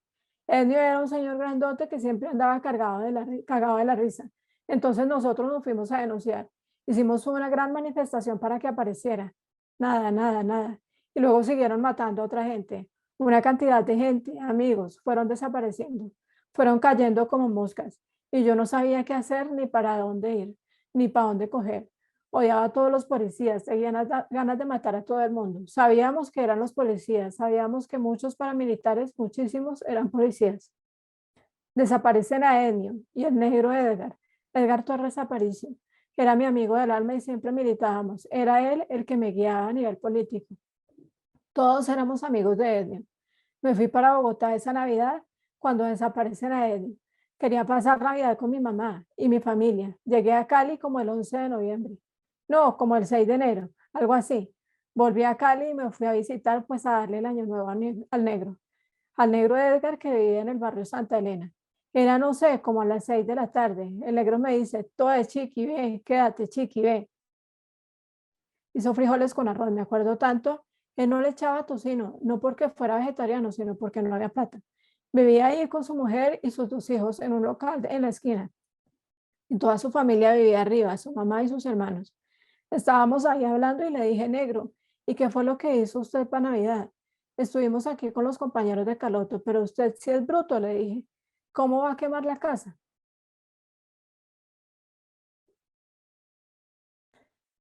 Ennio era un señor grandote que siempre andaba cagado de la risa. Entonces nosotros nos fuimos a denunciar. Hicimos una gran manifestación para que apareciera. Nada. Y luego siguieron matando a otra gente. Una cantidad de gente, amigos, fueron desapareciendo. Fueron cayendo como moscas. Y yo no sabía qué hacer ni para dónde ir, ni para dónde coger. Odiaba a todos los policías, tenían ganas de matar a todo el mundo. Sabíamos que eran los policías, sabíamos que muchos paramilitares, muchísimos, eran policías. Desaparecen a Ennio y el negro Edgar Torres Aparicio, que era mi amigo del alma y siempre militábamos. Era él el que me guiaba a nivel político. Todos éramos amigos de Ennio. Me fui para Bogotá esa Navidad cuando desaparecen a Ennio. Quería pasar Navidad con mi mamá y mi familia. Llegué a Cali como el 11 de noviembre. No, como el 6 de enero, algo así. Volví a Cali y me fui a visitar, pues a darle el año nuevo al negro Edgar, que vivía en el barrio Santa Elena. Era, no sé, como a las 6 de la tarde. El negro me dice, todo es Chiqui, ve, quédate, Chiqui, ve. Hizo frijoles con arroz, me acuerdo tanto. Él no le echaba tocino, no porque fuera vegetariano, sino porque no había plata. Vivía ahí con su mujer y sus 2 hijos en un local en la esquina. Y toda su familia vivía arriba, su mamá y sus hermanos. Estábamos ahí hablando y le dije, negro, ¿y qué fue lo que hizo usted para Navidad? Estuvimos aquí con los compañeros de Caloto, pero usted sí es bruto, le dije. ¿Cómo va a quemar la casa?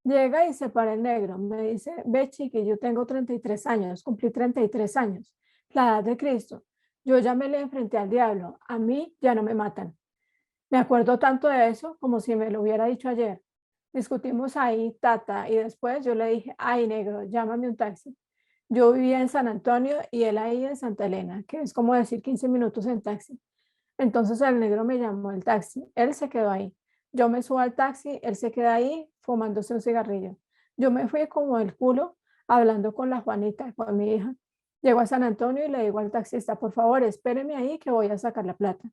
Llega y se para el negro. Me dice, ve, chiqui, yo tengo 33 años, cumplí 33 años, la edad de Cristo. Yo ya me le enfrenté al diablo. A mí ya no me matan. Me acuerdo tanto de eso como si me lo hubiera dicho ayer. Discutimos ahí, tata, y después yo le dije, ay, negro, llámame un taxi. Yo vivía en San Antonio y él ahí en Santa Elena, que es como decir 15 minutos en taxi. Entonces el negro me llamó el taxi, él se quedó ahí. Yo me subo al taxi, él se queda ahí fumándose un cigarrillo. Yo me fui como el culo hablando con la Juanita, con mi hija. Llego a San Antonio y le digo al taxista, por favor, espéreme ahí que voy a sacar la plata.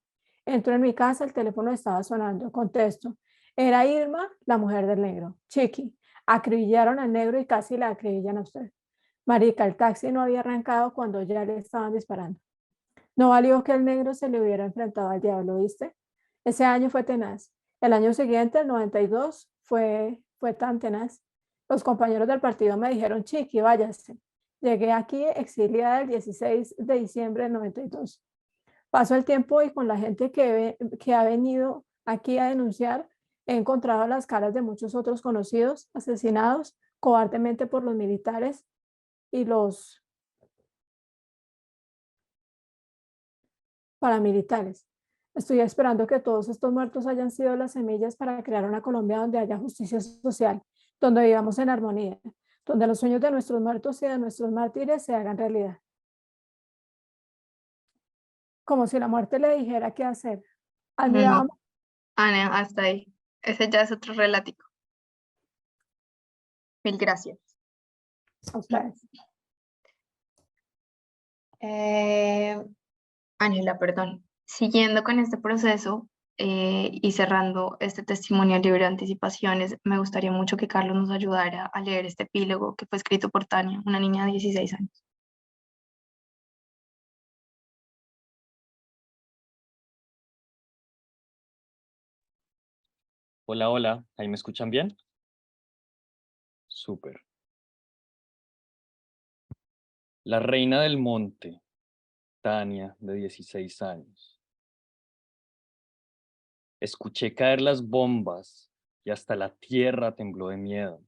Entro en mi casa, el teléfono estaba sonando, contesto. Era Irma, la mujer del negro. Chiqui, acribillaron al negro y casi la acribillan a usted. Marica, el taxi no había arrancado cuando ya le estaban disparando. No valió que el negro se le hubiera enfrentado al diablo, ¿viste? Ese año fue tenaz. El año siguiente, el 92, fue tan tenaz. Los compañeros del partido me dijeron, Chiqui, váyase. Llegué aquí exiliada el 16 de diciembre del 92. Pasó el tiempo y con la gente que ha venido aquí a denunciar, he encontrado las caras de muchos otros conocidos asesinados cobardemente por los militares y los paramilitares. Estoy esperando que todos estos muertos hayan sido las semillas para crear una Colombia donde haya justicia social, donde vivamos en armonía, donde los sueños de nuestros muertos y de nuestros mártires se hagan realidad. Como si la muerte le dijera qué hacer. Admirábamos. No, Ana, hasta ahí. Ese ya es otro relatico. Mil gracias. A ustedes. Ángela, perdón. Siguiendo con este proceso y cerrando este testimonio libre de anticipaciones, me gustaría mucho que Carlos nos ayudara a leer este epílogo que fue escrito por Tania, una niña de 16 años. Hola, hola, ¿ahí me escuchan bien? Súper. La reina del monte, Tania, de 16 años. Escuché caer las bombas y hasta la tierra tembló de miedo.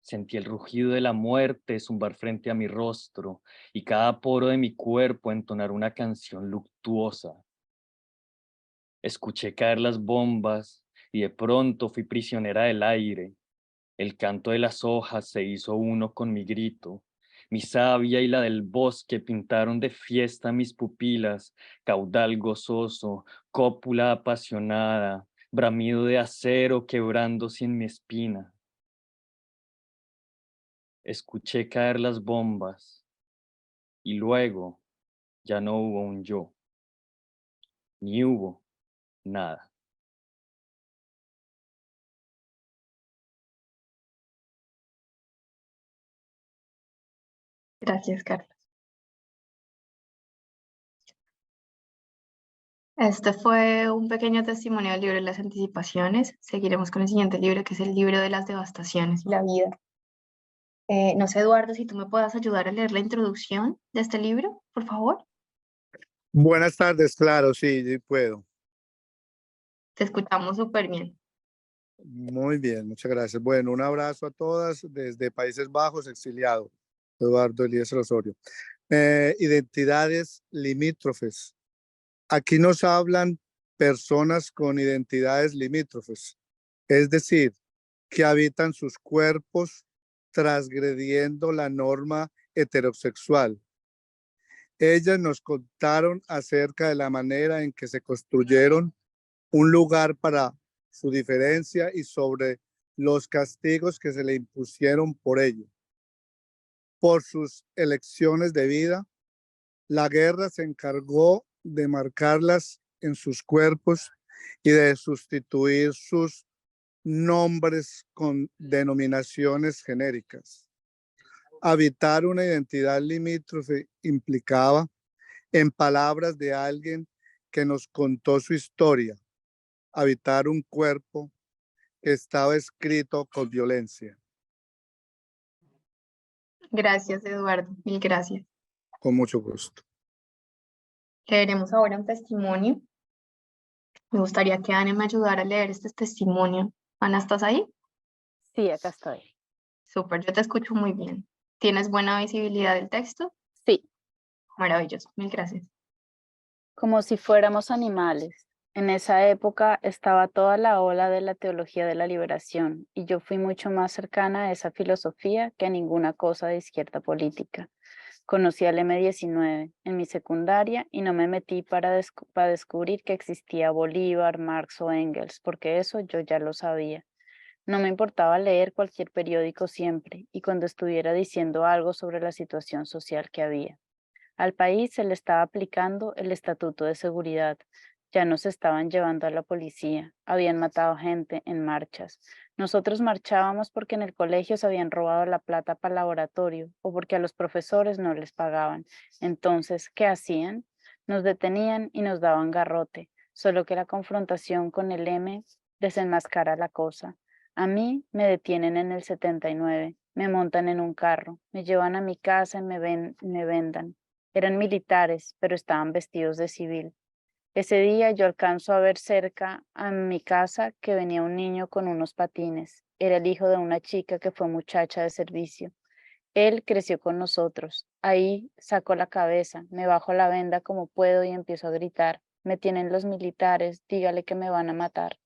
Sentí el rugido de la muerte zumbar frente a mi rostro y cada poro de mi cuerpo entonar una canción luctuosa. Escuché caer las bombas y de pronto fui prisionera del aire. El canto de las hojas se hizo uno con mi grito. Mi savia y la del bosque pintaron de fiesta mis pupilas, caudal gozoso, cópula apasionada, bramido de acero quebrándose en mi espina. Escuché caer las bombas y luego ya no hubo un yo, ni hubo nada. Gracias, Carlos. Este fue un pequeño testimonio del libro de las anticipaciones. Seguiremos con el siguiente libro, que es el libro de las devastaciones y la vida. No sé, Eduardo, si tú me puedas ayudar a leer la introducción de este libro, por favor. Buenas tardes, claro, sí, sí puedo. Te escuchamos súper bien. Muy bien, muchas gracias. Bueno, un abrazo a todas desde Países Bajos, exiliado, Eduardo Elías Osorio. Identidades limítrofes. Aquí nos hablan personas con identidades limítrofes, es decir, que habitan sus cuerpos transgrediendo la norma heterosexual. Ellas nos contaron acerca de la manera en que se construyeron un lugar para su diferencia y sobre los castigos que se le impusieron por ello. Por sus elecciones de vida, la guerra se encargó de marcarlas en sus cuerpos y de sustituir sus nombres con denominaciones genéricas. Habitar una identidad limítrofe implicaba, en palabras de alguien que nos contó su historia, habitar un cuerpo que estaba escrito con violencia. Gracias, Eduardo. Mil gracias. Con mucho gusto. Leeremos ahora un testimonio. Me gustaría que Ana me ayudara a leer este testimonio. Ana, ¿estás ahí? Sí, acá estoy. Súper, yo te escucho muy bien. ¿Tienes buena visibilidad del texto? Sí. Maravilloso, mil gracias. Como si fuéramos animales. En esa época estaba toda la ola de la teología de la liberación y yo fui mucho más cercana a esa filosofía que a ninguna cosa de izquierda política. Conocí al M19 en mi secundaria y no me metí para descubrir que existía Bolívar, Marx o Engels, porque eso yo ya lo sabía. No me importaba leer cualquier periódico siempre y cuando estuviera diciendo algo sobre la situación social que había. Al país se le estaba aplicando el Estatuto de Seguridad. Ya nos estaban llevando a la policía. Habían matado gente en marchas. Nosotros marchábamos porque en el colegio se habían robado la plata para el laboratorio o porque a los profesores no les pagaban. Entonces, ¿qué hacían? Nos detenían y nos daban garrote. Solo que la confrontación con el M desenmascara la cosa. A mí me detienen en el 79. Me montan en un carro. Me llevan a mi casa y me vendan. Eran militares, pero estaban vestidos de civil. Ese día yo alcanzo a ver cerca a mi casa que venía un niño con unos patines. Era el hijo de una chica que fue muchacha de servicio. Él creció con nosotros. Ahí saco la cabeza, me bajo la venda como puedo y empiezo a gritar. Me tienen los militares, dígale que me van a matar.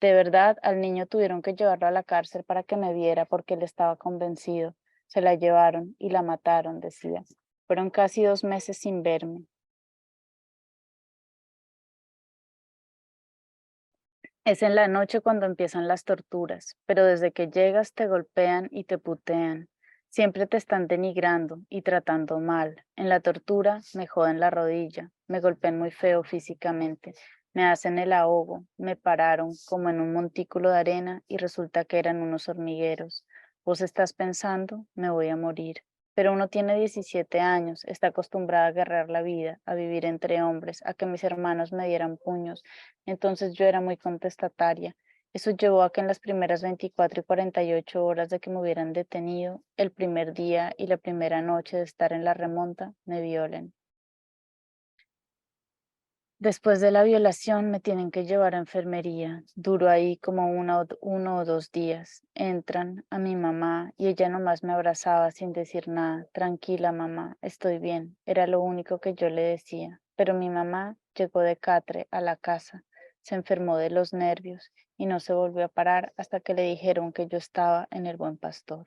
De verdad, al niño tuvieron que llevarlo a la cárcel para que me viera porque él estaba convencido. Se la llevaron y la mataron, decía. Fueron casi 2 meses sin verme. Es en la noche cuando empiezan las torturas, pero desde que llegas te golpean y te putean. Siempre te están denigrando y tratando mal. En la tortura me joden la rodilla, me golpean muy feo físicamente, me hacen el ahogo, me pararon como en un montículo de arena y resulta que eran unos hormigueros. Vos estás pensando, me voy a morir. Pero uno tiene 17 años, está acostumbrada a guerrear la vida, a vivir entre hombres, a que mis hermanos me dieran puños. Entonces yo era muy contestataria. Eso llevó a que en las primeras 24 y 48 horas de que me hubieran detenido, el primer día y la primera noche de estar en la remonta, me violen. Después de la violación me tienen que llevar a enfermería. Duro ahí como 1 o 2 días. Entran a mi mamá y ella nomás me abrazaba sin decir nada. Tranquila, mamá, estoy bien. Era lo único que yo le decía. Pero mi mamá llegó de catre a la casa. Se enfermó de los nervios y no se volvió a parar hasta que le dijeron que yo estaba en el Buen Pastor.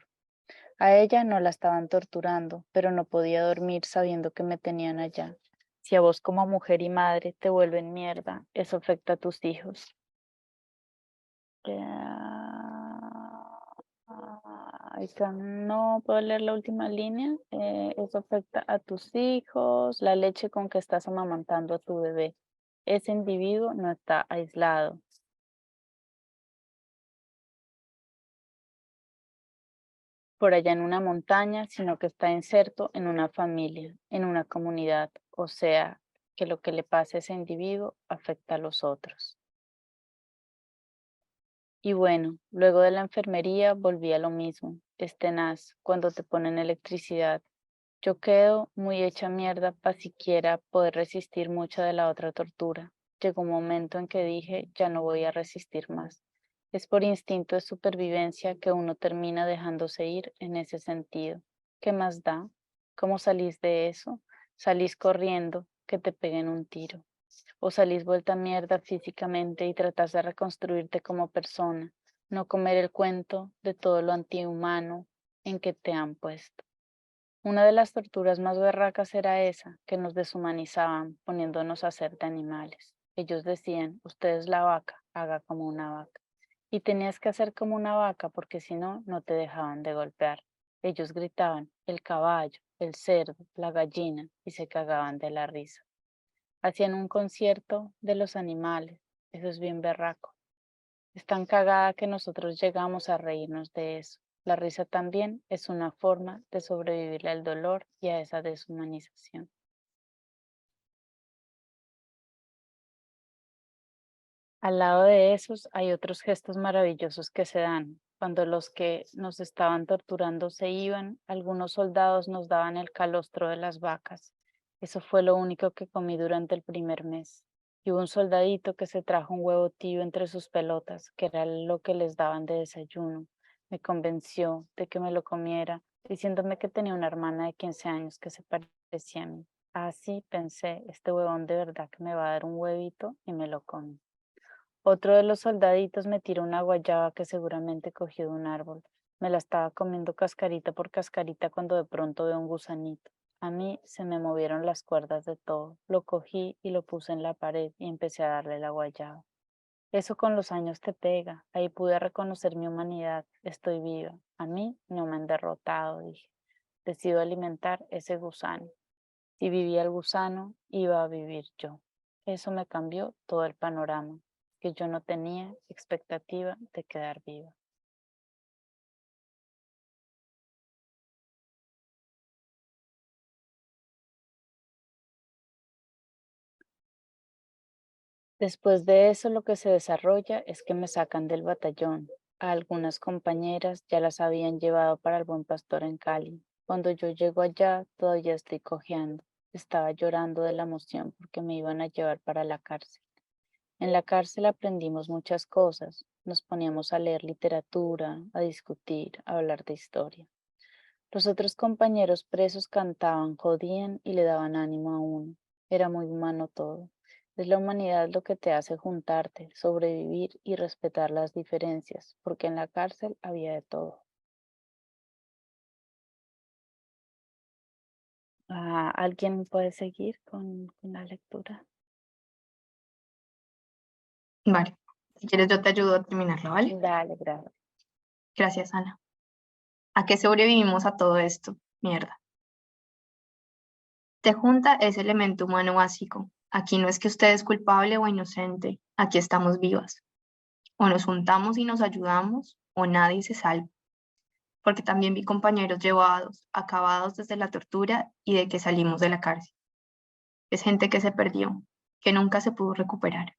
A ella no la estaban torturando, pero no podía dormir sabiendo que me tenían allá. Si a vos como mujer y madre te vuelven mierda, eso afecta a tus hijos. No puedo leer la última línea. Eso afecta a tus hijos, la leche con que estás amamantando a tu bebé. Ese individuo no está aislado. Por allá en una montaña, sino que está inserto en una familia, en una comunidad. O sea, que lo que le pasa a ese individuo afecta a los otros. Y bueno, luego de la enfermería volví a lo mismo. Es tenaz cuando te ponen electricidad. Yo quedo muy hecha mierda para siquiera poder resistir mucha de la otra tortura. Llegó un momento en que dije, ya no voy a resistir más. Es por instinto de supervivencia que uno termina dejándose ir en ese sentido. ¿Qué más da? ¿Cómo salís de eso? Salís corriendo, que te peguen un tiro. O salís vuelta mierda físicamente y tratás de reconstruirte como persona, no comer el cuento de todo lo antihumano en que te han puesto. Una de las torturas más berracas era esa, que nos deshumanizaban poniéndonos a ser de animales. Ellos decían, usted es la vaca, haga como una vaca. Y tenías que hacer como una vaca porque si no, no te dejaban de golpear. Ellos gritaban, el caballo, el cerdo, la gallina y se cagaban de la risa. hacían un concierto de los animales. Eso es bien berraco. Es tan cagada que nosotros llegamos a reírnos de eso. La risa también es una forma de sobrevivir al dolor y a esa deshumanización. Al lado de esos hay otros gestos maravillosos que se dan. Cuando los que nos estaban torturando se iban, algunos soldados nos daban el calostro de las vacas. Eso fue lo único que comí durante el primer mes. Y hubo un soldadito que se trajo un huevo tibio entre sus pelotas, que era lo que les daban de desayuno. Me convenció de que me lo comiera, diciéndome que tenía una hermana de 15 años que se parecía a mí. Así pensé, este huevón de verdad que me va a dar un huevito, y me lo comí. Otro de los soldaditos me tiró una guayaba que seguramente cogió de un árbol. Me la estaba comiendo cascarita por cascarita cuando de pronto veo un gusanito. A mí se me movieron las cuerdas de todo. Lo cogí y lo puse en la pared y empecé a darle la guayaba. Eso con los años te pega. Ahí pude reconocer mi humanidad. Estoy viva. A mí no me han derrotado, dije. Decido alimentar ese gusano. Si vivía el gusano, iba a vivir yo. Eso me cambió todo el panorama, que yo no tenía expectativa de quedar viva. Después de eso, lo que se desarrolla es que me sacan del batallón. A algunas compañeras ya las habían llevado para el Buen Pastor en Cali. Cuando yo llego allá, todavía estoy cojeando. Estaba llorando de la emoción porque me iban a llevar para la cárcel. En la cárcel aprendimos muchas cosas. Nos poníamos a leer literatura, a discutir, a hablar de historia. Los otros compañeros presos cantaban, jodían y le daban ánimo a uno. Era muy humano todo. Es la humanidad lo que te hace juntarte, sobrevivir y respetar las diferencias, porque en la cárcel había de todo. ¿Alguien puede seguir con la lectura? Vale, si quieres yo te ayudo a terminarlo, ¿vale? Dale, gracias. Gracias, Ana. ¿A qué sobrevivimos a todo esto? Mierda. Te junta ese elemento humano básico. Aquí no es que usted es culpable o inocente, aquí estamos vivas. O nos juntamos y nos ayudamos, o nadie se salva. Porque también vi compañeros llevados, acabados desde la tortura y de que salimos de la cárcel. Es gente que se perdió, que nunca se pudo recuperar.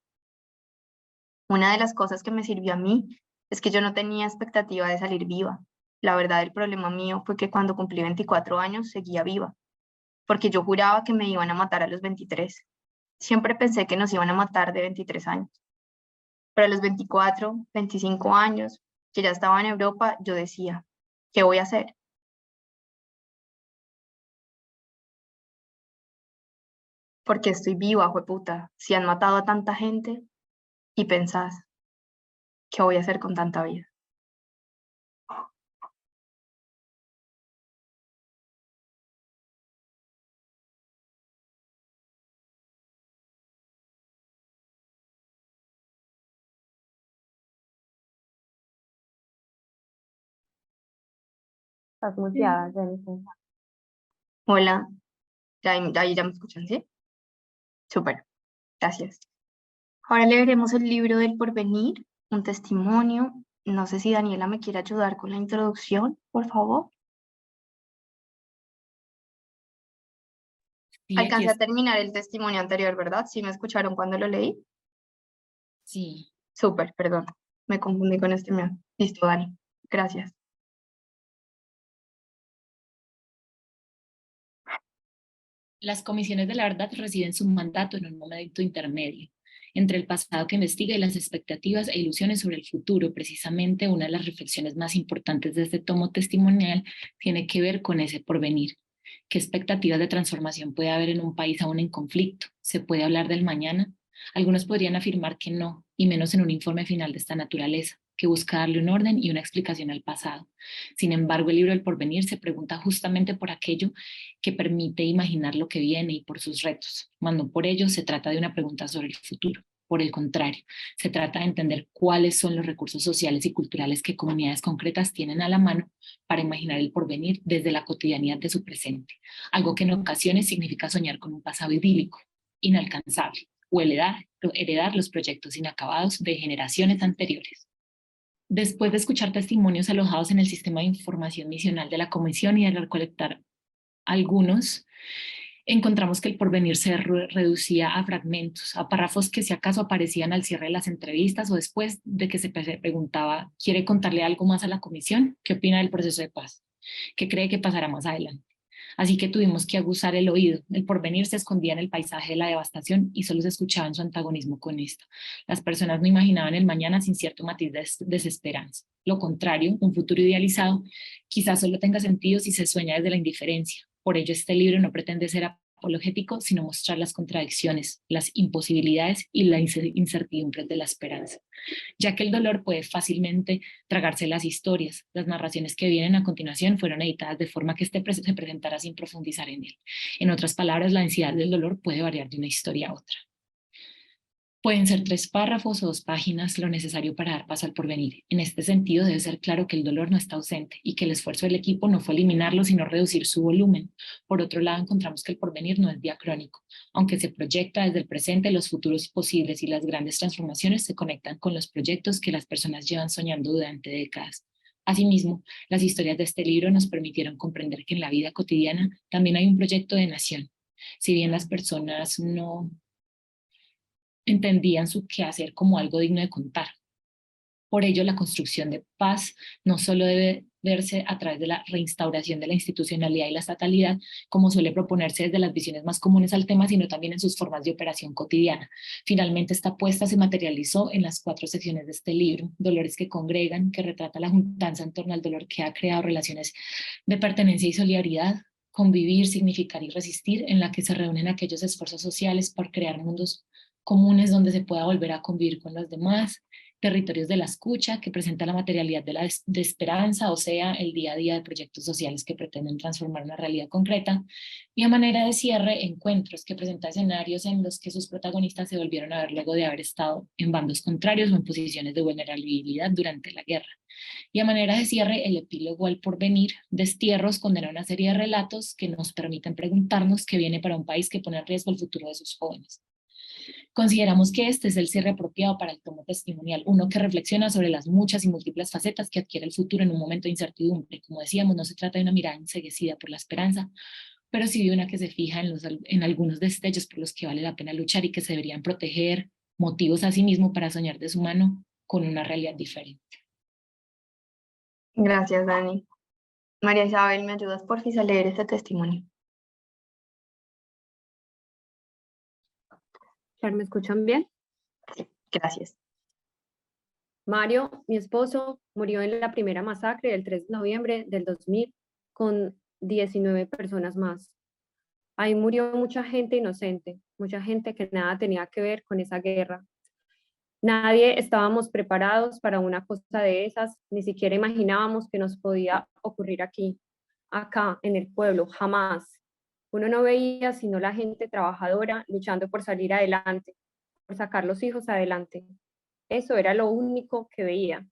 Una de las cosas que me sirvió a mí es que yo no tenía expectativa de salir viva. La verdad, el problema mío fue que cuando cumplí 24 años seguía viva, porque yo juraba que me iban a matar a los 23. Siempre pensé que nos iban a matar de 23 años. Pero a los 24, 25 años, que ya estaba en Europa, yo decía, ¿qué voy a hacer? Porque estoy viva, jueputa. Si han matado a tanta gente y pensás, ¿qué voy a hacer con tanta vida? Estás muteada, Jennifer. Hola, ya me escuchan, ¿sí? Súper, gracias. Ahora leeremos el libro del porvenir, un testimonio. No sé si Daniela me quiere ayudar con la introducción, por favor. Sí, Alcancé a terminar el testimonio anterior, ¿verdad? ¿Sí me escucharon cuando lo leí? Sí. Súper, perdón. Me confundí con este mío. Listo, Dani. Gracias. Las comisiones de la verdad reciben su mandato en un momento intermedio, entre el pasado que investiga y las expectativas e ilusiones sobre el futuro. Precisamente una de las reflexiones más importantes de este tomo testimonial tiene que ver con ese porvenir. ¿Qué expectativas de transformación puede haber en un país aún en conflicto? ¿Se puede hablar del mañana? Algunos podrían afirmar que no, y menos en un informe final de esta naturaleza, que busca darle un orden y una explicación al pasado. Sin embargo, el libro del porvenir se pregunta justamente por aquello que permite imaginar lo que viene y por sus retos. Cuando por ello se trata de una pregunta sobre el futuro. Por el contrario, se trata de entender cuáles son los recursos sociales y culturales que comunidades concretas tienen a la mano para imaginar el porvenir desde la cotidianidad de su presente, algo que en ocasiones significa soñar con un pasado idílico. inalcanzable o heredar los proyectos inacabados de generaciones anteriores. Después de escuchar testimonios alojados en el sistema de información misional de la comisión y de recolectar algunos, encontramos que el porvenir se reducía a fragmentos, a párrafos que si acaso aparecían al cierre de las entrevistas o después de que se preguntaba, ¿quiere contarle algo más a la comisión? ¿Qué opina del proceso de paz? ¿Qué cree que pasará más adelante? Así que tuvimos que aguzar el oído. El porvenir se escondía en el paisaje de la devastación y solo se escuchaba en su antagonismo con esto. Las personas no imaginaban el mañana sin cierto matiz de desesperanza. Lo contrario, un futuro idealizado, quizás solo tenga sentido si se sueña desde la indiferencia. Por ello, este libro no pretende ser apologético, sino mostrar las contradicciones, las imposibilidades y la incertidumbre de la esperanza, ya que el dolor puede fácilmente tragarse las historias. Las narraciones que vienen a continuación fueron editadas de forma que se presentara sin profundizar en él. En otras palabras, la densidad del dolor puede variar de una historia a otra. Pueden ser 3 párrafos o 2 páginas, lo necesario para dar paso al porvenir. En este sentido, debe ser claro que el dolor no está ausente y que el esfuerzo del equipo no fue eliminarlo, sino reducir su volumen. Por otro lado, encontramos que el porvenir no es diacrónico. Aunque se proyecta desde el presente, los futuros posibles y las grandes transformaciones se conectan con los proyectos que las personas llevan soñando durante décadas. Asimismo, las historias de este libro nos permitieron comprender que en la vida cotidiana también hay un proyecto de nación. Si bien las personas no entendían su quehacer como algo digno de contar. Por ello, la construcción de paz no solo debe verse a través de la reinstauración de la institucionalidad y la estatalidad, como suele proponerse desde las visiones más comunes al tema, sino también en sus formas de operación cotidiana. Finalmente, esta apuesta se materializó en las 4 secciones de este libro: Dolores que congregan, que retrata la juntanza en torno al dolor que ha creado relaciones de pertenencia y solidaridad; Convivir, significar y resistir, en la que se reúnen aquellos esfuerzos sociales por crear mundos comunes donde se pueda volver a convivir con los demás; Territorios de la escucha, que presenta la materialidad de esperanza, o sea, el día a día de proyectos sociales que pretenden transformar una realidad concreta; y a manera de cierre, Encuentros, que presenta escenarios en los que sus protagonistas se volvieron a ver luego de haber estado en bandos contrarios o en posiciones de vulnerabilidad durante la guerra. Y a manera de cierre, el epílogo al porvenir, Destierros, condena una serie de relatos que nos permiten preguntarnos qué viene para un país que pone en riesgo el futuro de sus jóvenes. Consideramos que este es el cierre apropiado para el tomo testimonial, uno que reflexiona sobre las muchas y múltiples facetas que adquiere el futuro en un momento de incertidumbre. Como decíamos, no se trata de una mirada enceguecida por la esperanza, pero sí de una que se fija en algunos destellos por los que vale la pena luchar y que se deberían proteger, motivos a sí mismo para soñar de su mano con una realidad diferente. Gracias, Dani. María Isabel, ¿me ayudas por fin a leer este testimonio? Claro, ¿me escuchan bien? Gracias. Mario, mi esposo, murió en la primera masacre del 3 de noviembre del 2000 con 19 personas más. Ahí murió mucha gente inocente, mucha gente que nada tenía que ver con esa guerra. Nadie estábamos preparados para una cosa de esas, ni siquiera imaginábamos que nos podía ocurrir aquí, acá, en el pueblo, jamás. Uno no veía sino la gente trabajadora luchando por salir adelante, por sacar los hijos adelante. Eso era lo único que veía.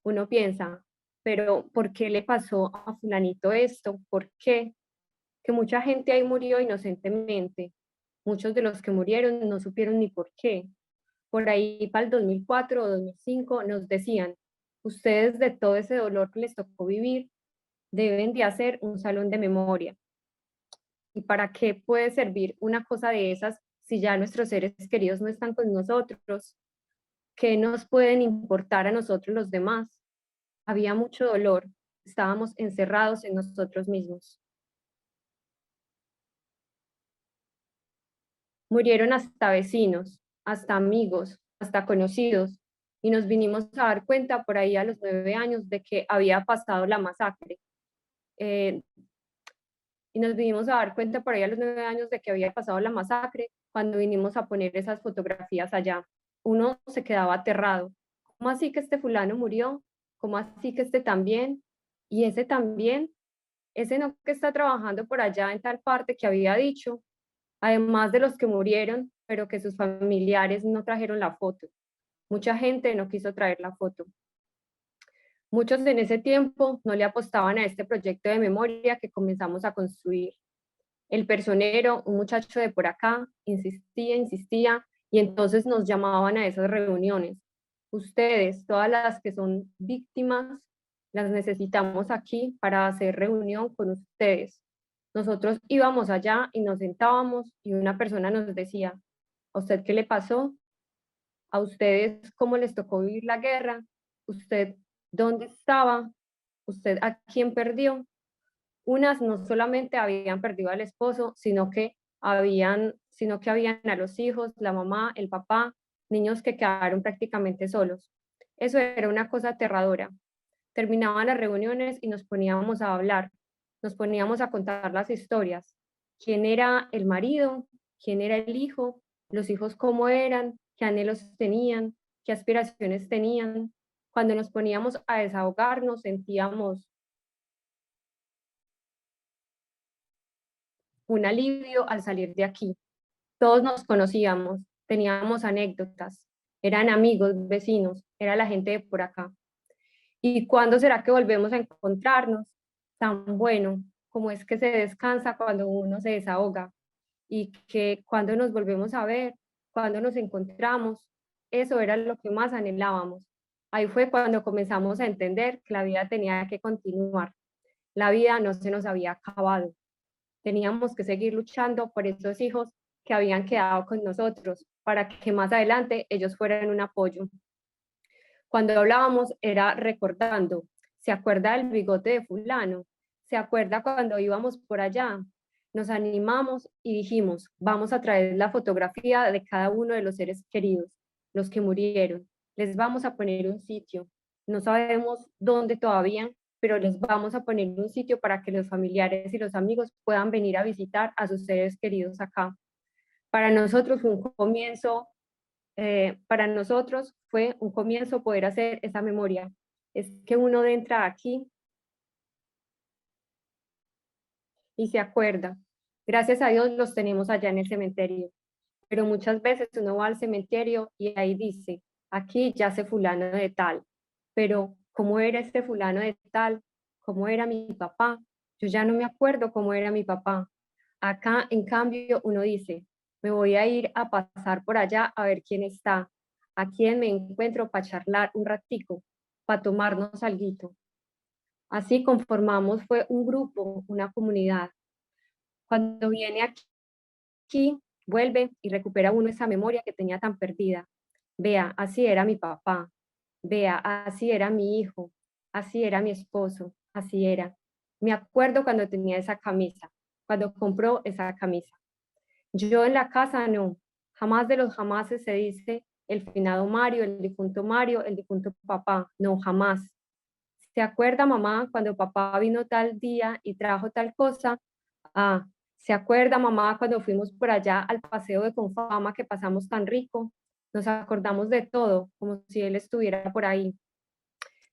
Uno piensa, pero ¿por qué le pasó a fulanito esto? ¿Por qué? Que mucha gente ahí murió inocentemente. Muchos de los que murieron no supieron ni por qué. Por ahí para el 2004 o 2005 nos decían, ustedes de todo ese dolor que les tocó vivir, deben de hacer un salón de memoria. ¿Y para qué puede servir una cosa de esas si ya nuestros seres queridos no están con nosotros? ¿Qué nos pueden importar a nosotros los demás? Había mucho dolor, estábamos encerrados en nosotros mismos. Murieron hasta vecinos, hasta amigos, hasta conocidos, y nos vinimos a dar cuenta por ahí a los 9 años de que había pasado la masacre. Y nos vinimos a dar cuenta por ahí a los 9 años de que había pasado la masacre cuando vinimos a poner esas fotografías allá. Uno se quedaba aterrado. ¿Cómo así que este fulano murió? ¿Cómo así que este también? Y ese también, ese no que está trabajando por allá en tal parte que había dicho, además de los que murieron, pero que sus familiares no trajeron la foto. Mucha gente no quiso traer la foto. Muchos en ese tiempo no le apostaban a este proyecto de memoria que comenzamos a construir. El personero, un muchacho de por acá, insistía, y entonces nos llamaban a esas reuniones. Ustedes, todas las que son víctimas, las necesitamos aquí para hacer reunión con ustedes. Nosotros íbamos allá y nos sentábamos y una persona nos decía, ¿a usted qué le pasó? ¿A ustedes cómo les tocó vivir la guerra? ¿Usted dónde estaba? ¿Usted a quién perdió? Unas no solamente habían perdido al esposo, sino que habían a los hijos, la mamá, el papá, niños que quedaron prácticamente solos. Eso era una cosa aterradora. Terminaban las reuniones y nos poníamos a hablar, nos poníamos a contar las historias. ¿Quién era el marido? ¿Quién era el hijo? ¿Los hijos cómo eran? ¿Qué anhelos tenían? ¿Qué aspiraciones tenían? Cuando nos poníamos a desahogarnos sentíamos un alivio al salir de aquí. Todos nos conocíamos, teníamos anécdotas, eran amigos, vecinos, era la gente de por acá. ¿Y cuándo será que volvemos a encontrarnos? Tan bueno, como es que se descansa cuando uno se desahoga. Y que cuando nos volvemos a ver, cuando nos encontramos, eso era lo que más anhelábamos. Ahí fue cuando comenzamos a entender que la vida tenía que continuar. La vida no se nos había acabado. Teníamos que seguir luchando por esos hijos que habían quedado con nosotros, para que más adelante ellos fueran un apoyo. Cuando hablábamos era recordando, ¿se acuerda del bigote de fulano? ¿Se acuerda cuando íbamos por allá? Nos animamos y dijimos, vamos a traer la fotografía de cada uno de los seres queridos, los que murieron. Les vamos a poner un sitio. No sabemos dónde todavía, pero les vamos a poner un sitio para que los familiares y los amigos puedan venir a visitar a sus seres queridos acá. Para nosotros fue un comienzo poder hacer esa memoria. Es que uno entra aquí y se acuerda. Gracias a Dios los tenemos allá en el cementerio. Pero muchas veces uno va al cementerio y ahí dice, aquí yace fulano de tal. Pero ¿cómo era este fulano de tal? ¿Cómo era mi papá? Yo ya no me acuerdo cómo era mi papá. Acá, en cambio, uno dice, me voy a ir a pasar por allá a ver quién está, a quién me encuentro para charlar un ratico, para tomarnos alguito. Así conformamos, fue un grupo, una comunidad. Cuando viene aquí, vuelve y recupera uno esa memoria que tenía tan perdida. Vea, así era mi papá. Vea, así era mi hijo. Así era mi esposo. Así era. Me acuerdo cuando tenía esa camisa, cuando compró esa camisa. Yo en la casa no, jamás de los jamases se dice el finado Mario, el difunto papá, no, jamás. ¿Se acuerda mamá cuando papá vino tal día y trajo tal cosa? Ah, ¿se acuerda mamá cuando fuimos por allá al paseo de Confama que pasamos tan rico? Nos acordamos de todo, como si él estuviera por ahí.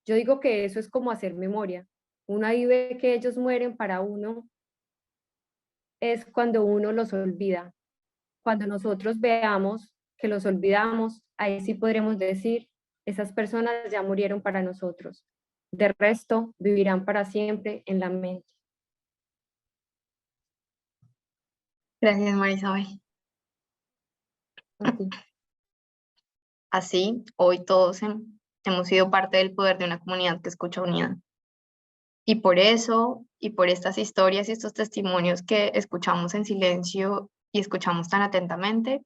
Yo digo que eso es como hacer memoria. Uno ahí ve que ellos mueren para uno, es cuando uno los olvida. Cuando nosotros veamos que los olvidamos, ahí sí podremos decir, esas personas ya murieron para nosotros. De resto, vivirán para siempre en la mente. Gracias, Marisabel. Así, hoy todos hemos sido parte del poder de una comunidad que escucha unida. Y por eso, y por estas historias y estos testimonios que escuchamos en silencio y escuchamos tan atentamente,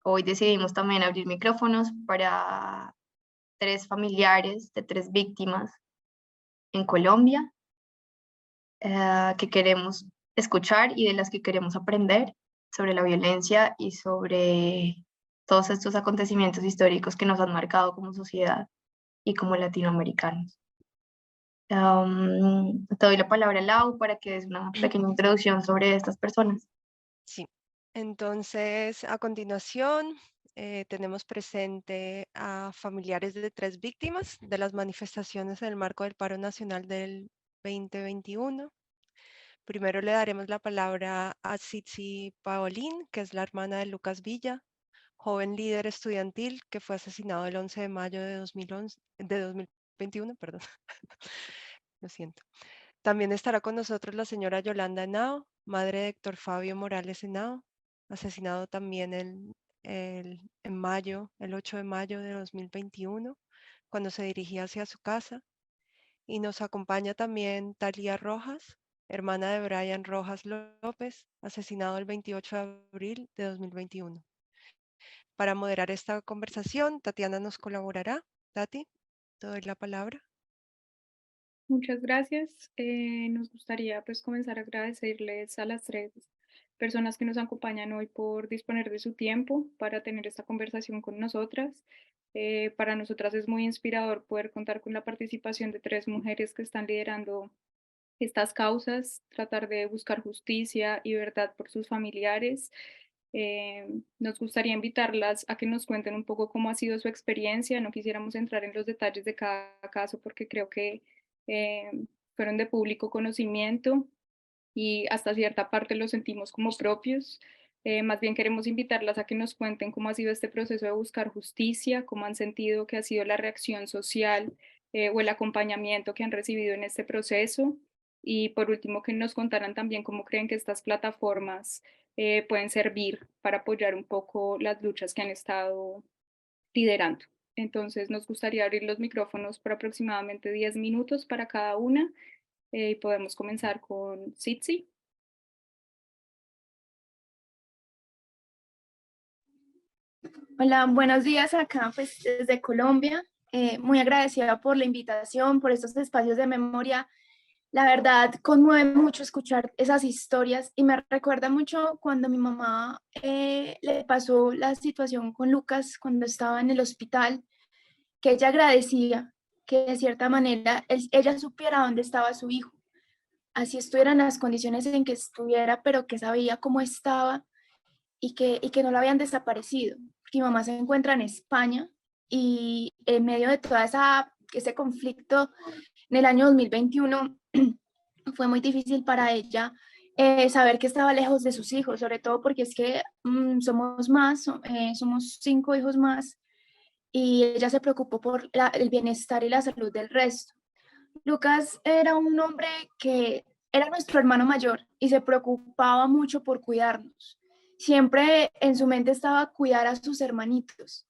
hoy decidimos también abrir micrófonos para 3 familiares de 3 víctimas en Colombia que queremos escuchar y de las que queremos aprender sobre la violencia y sobre todos estos acontecimientos históricos que nos han marcado como sociedad y como latinoamericanos. Te doy la palabra a Lau para que des una pequeña introducción sobre estas personas. Sí, entonces a continuación tenemos presente a familiares de 3 víctimas de las manifestaciones en el marco del paro nacional del 2021. Primero le daremos la palabra a Tsitsi Paolín, que es la hermana de Lucas Villa, joven líder estudiantil que fue asesinado el 11 de mayo de 2021, perdón. Lo siento. También estará con nosotros la señora Yolanda Henao, madre de Héctor Fabio Morales Henao, asesinado también en mayo, el 8 de mayo de 2021, cuando se dirigía hacia su casa. Y nos acompaña también Talía Rojas, hermana de Brian Rojas López, asesinado el 28 de abril de 2021. Para moderar esta conversación, Tatiana nos colaborará. Tati, te doy la palabra. Muchas gracias. Nos gustaría pues comenzar a agradecerles a las 3 personas que nos acompañan hoy por disponer de su tiempo para tener esta conversación con nosotras. Para nosotras es muy inspirador poder contar con la participación de 3 mujeres que están liderando estas causas, tratar de buscar justicia y verdad por sus familiares. Nos gustaría invitarlas a que nos cuenten un poco cómo ha sido su experiencia. No quisiéramos entrar en los detalles de cada caso porque creo que fueron de público conocimiento y hasta cierta parte los sentimos como propios. Más bien queremos invitarlas a que nos cuenten cómo ha sido este proceso de buscar justicia, cómo han sentido que ha sido la reacción social o el acompañamiento que han recibido en este proceso. Y por último, que nos contaran también cómo creen que estas plataformas pueden servir para apoyar un poco las luchas que han estado liderando. Entonces nos gustaría abrir los micrófonos por aproximadamente 10 minutos para cada una y podemos comenzar con Sitsi. Hola, buenos días acá pues desde Colombia. Muy agradecida por la invitación, por estos espacios de memoria. La verdad, conmueve mucho escuchar esas historias y me recuerda mucho cuando mi mamá le pasó la situación con Lucas cuando estaba en el hospital, que ella agradecía que de cierta manera ella supiera dónde estaba su hijo. Así estuvieran las condiciones en que estuviera, pero que sabía cómo estaba y que no lo habían desaparecido. Mi mamá se encuentra en España y en medio de todo ese conflicto en el año 2021 fue muy difícil para ella saber que estaba lejos de sus hijos, sobre todo porque es que somos 5 hijos más y ella se preocupó por el bienestar y la salud del resto. Lucas era un hombre que era nuestro hermano mayor y se preocupaba mucho por cuidarnos. Siempre en su mente estaba cuidar a sus hermanitos.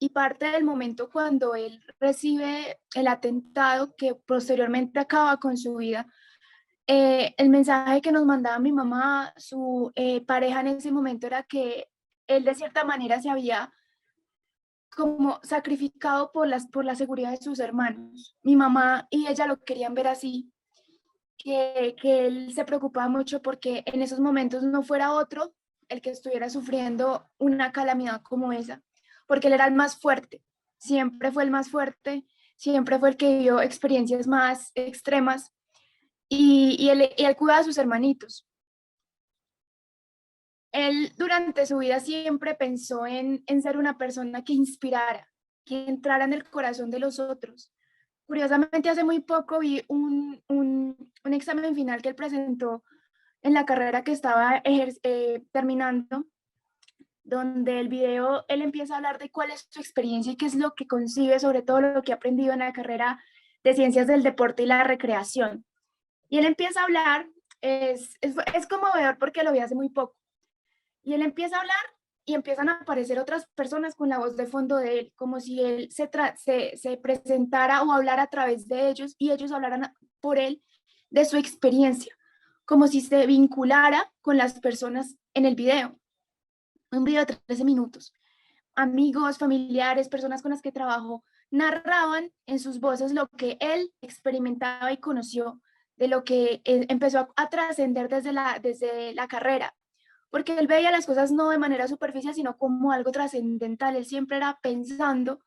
Y parte del momento cuando él recibe el atentado que posteriormente acaba con su vida, el mensaje que nos mandaba mi mamá, su pareja en ese momento era que él de cierta manera se había como sacrificado por la seguridad de sus hermanos. Mi mamá y ella lo querían ver así, que él se preocupaba mucho porque en esos momentos no fuera otro el que estuviera sufriendo una calamidad como esa, porque él era el más fuerte, siempre fue el más fuerte, siempre fue el que vivió experiencias más extremas y él cuidaba a sus hermanitos. Él durante su vida siempre pensó en ser una persona que inspirara, que entrara en el corazón de los otros. Curiosamente, hace muy poco vi un examen final que él presentó en la carrera que estaba terminando, donde el video él empieza a hablar de cuál es su experiencia y qué es lo que concibe, sobre todo lo que ha aprendido en la carrera de Ciencias del Deporte y la Recreación. Y él empieza a hablar, es conmovedor porque lo vi hace muy poco. Y él empieza a hablar y empiezan a aparecer otras personas con la voz de fondo de él, como si él se presentara o hablara a través de ellos y ellos hablaran por él de su experiencia, como si se vinculara con las personas en el video. Un video de 13 minutos. Amigos, familiares, personas con las que trabajó, narraban en sus voces lo que él experimentaba y conoció, de lo que empezó a trascender desde la carrera, porque él veía las cosas no de manera superficial, sino como algo trascendental. Él siempre era pensando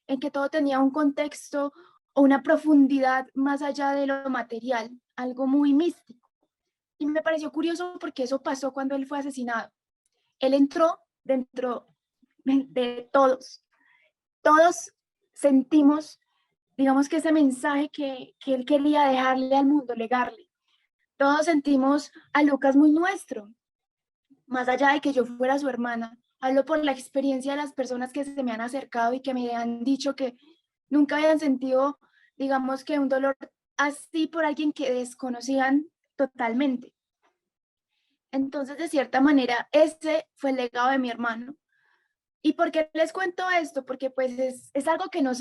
en que todo tenía un contexto o una profundidad más allá de lo material, algo muy místico. Y me pareció curioso porque eso pasó cuando él fue asesinado. Él entró dentro de todos. Todos sentimos, digamos que ese mensaje que él quería dejarle al mundo, legarle. Todos sentimos a Lucas muy nuestro. Más allá de que yo fuera su hermana, hablo por la experiencia de las personas que se me han acercado y que me han dicho que nunca habían sentido, digamos que un dolor así por alguien que desconocían totalmente. Entonces, de cierta manera, ese fue el legado de mi hermano. ¿Y por qué les cuento esto? Porque pues es algo que no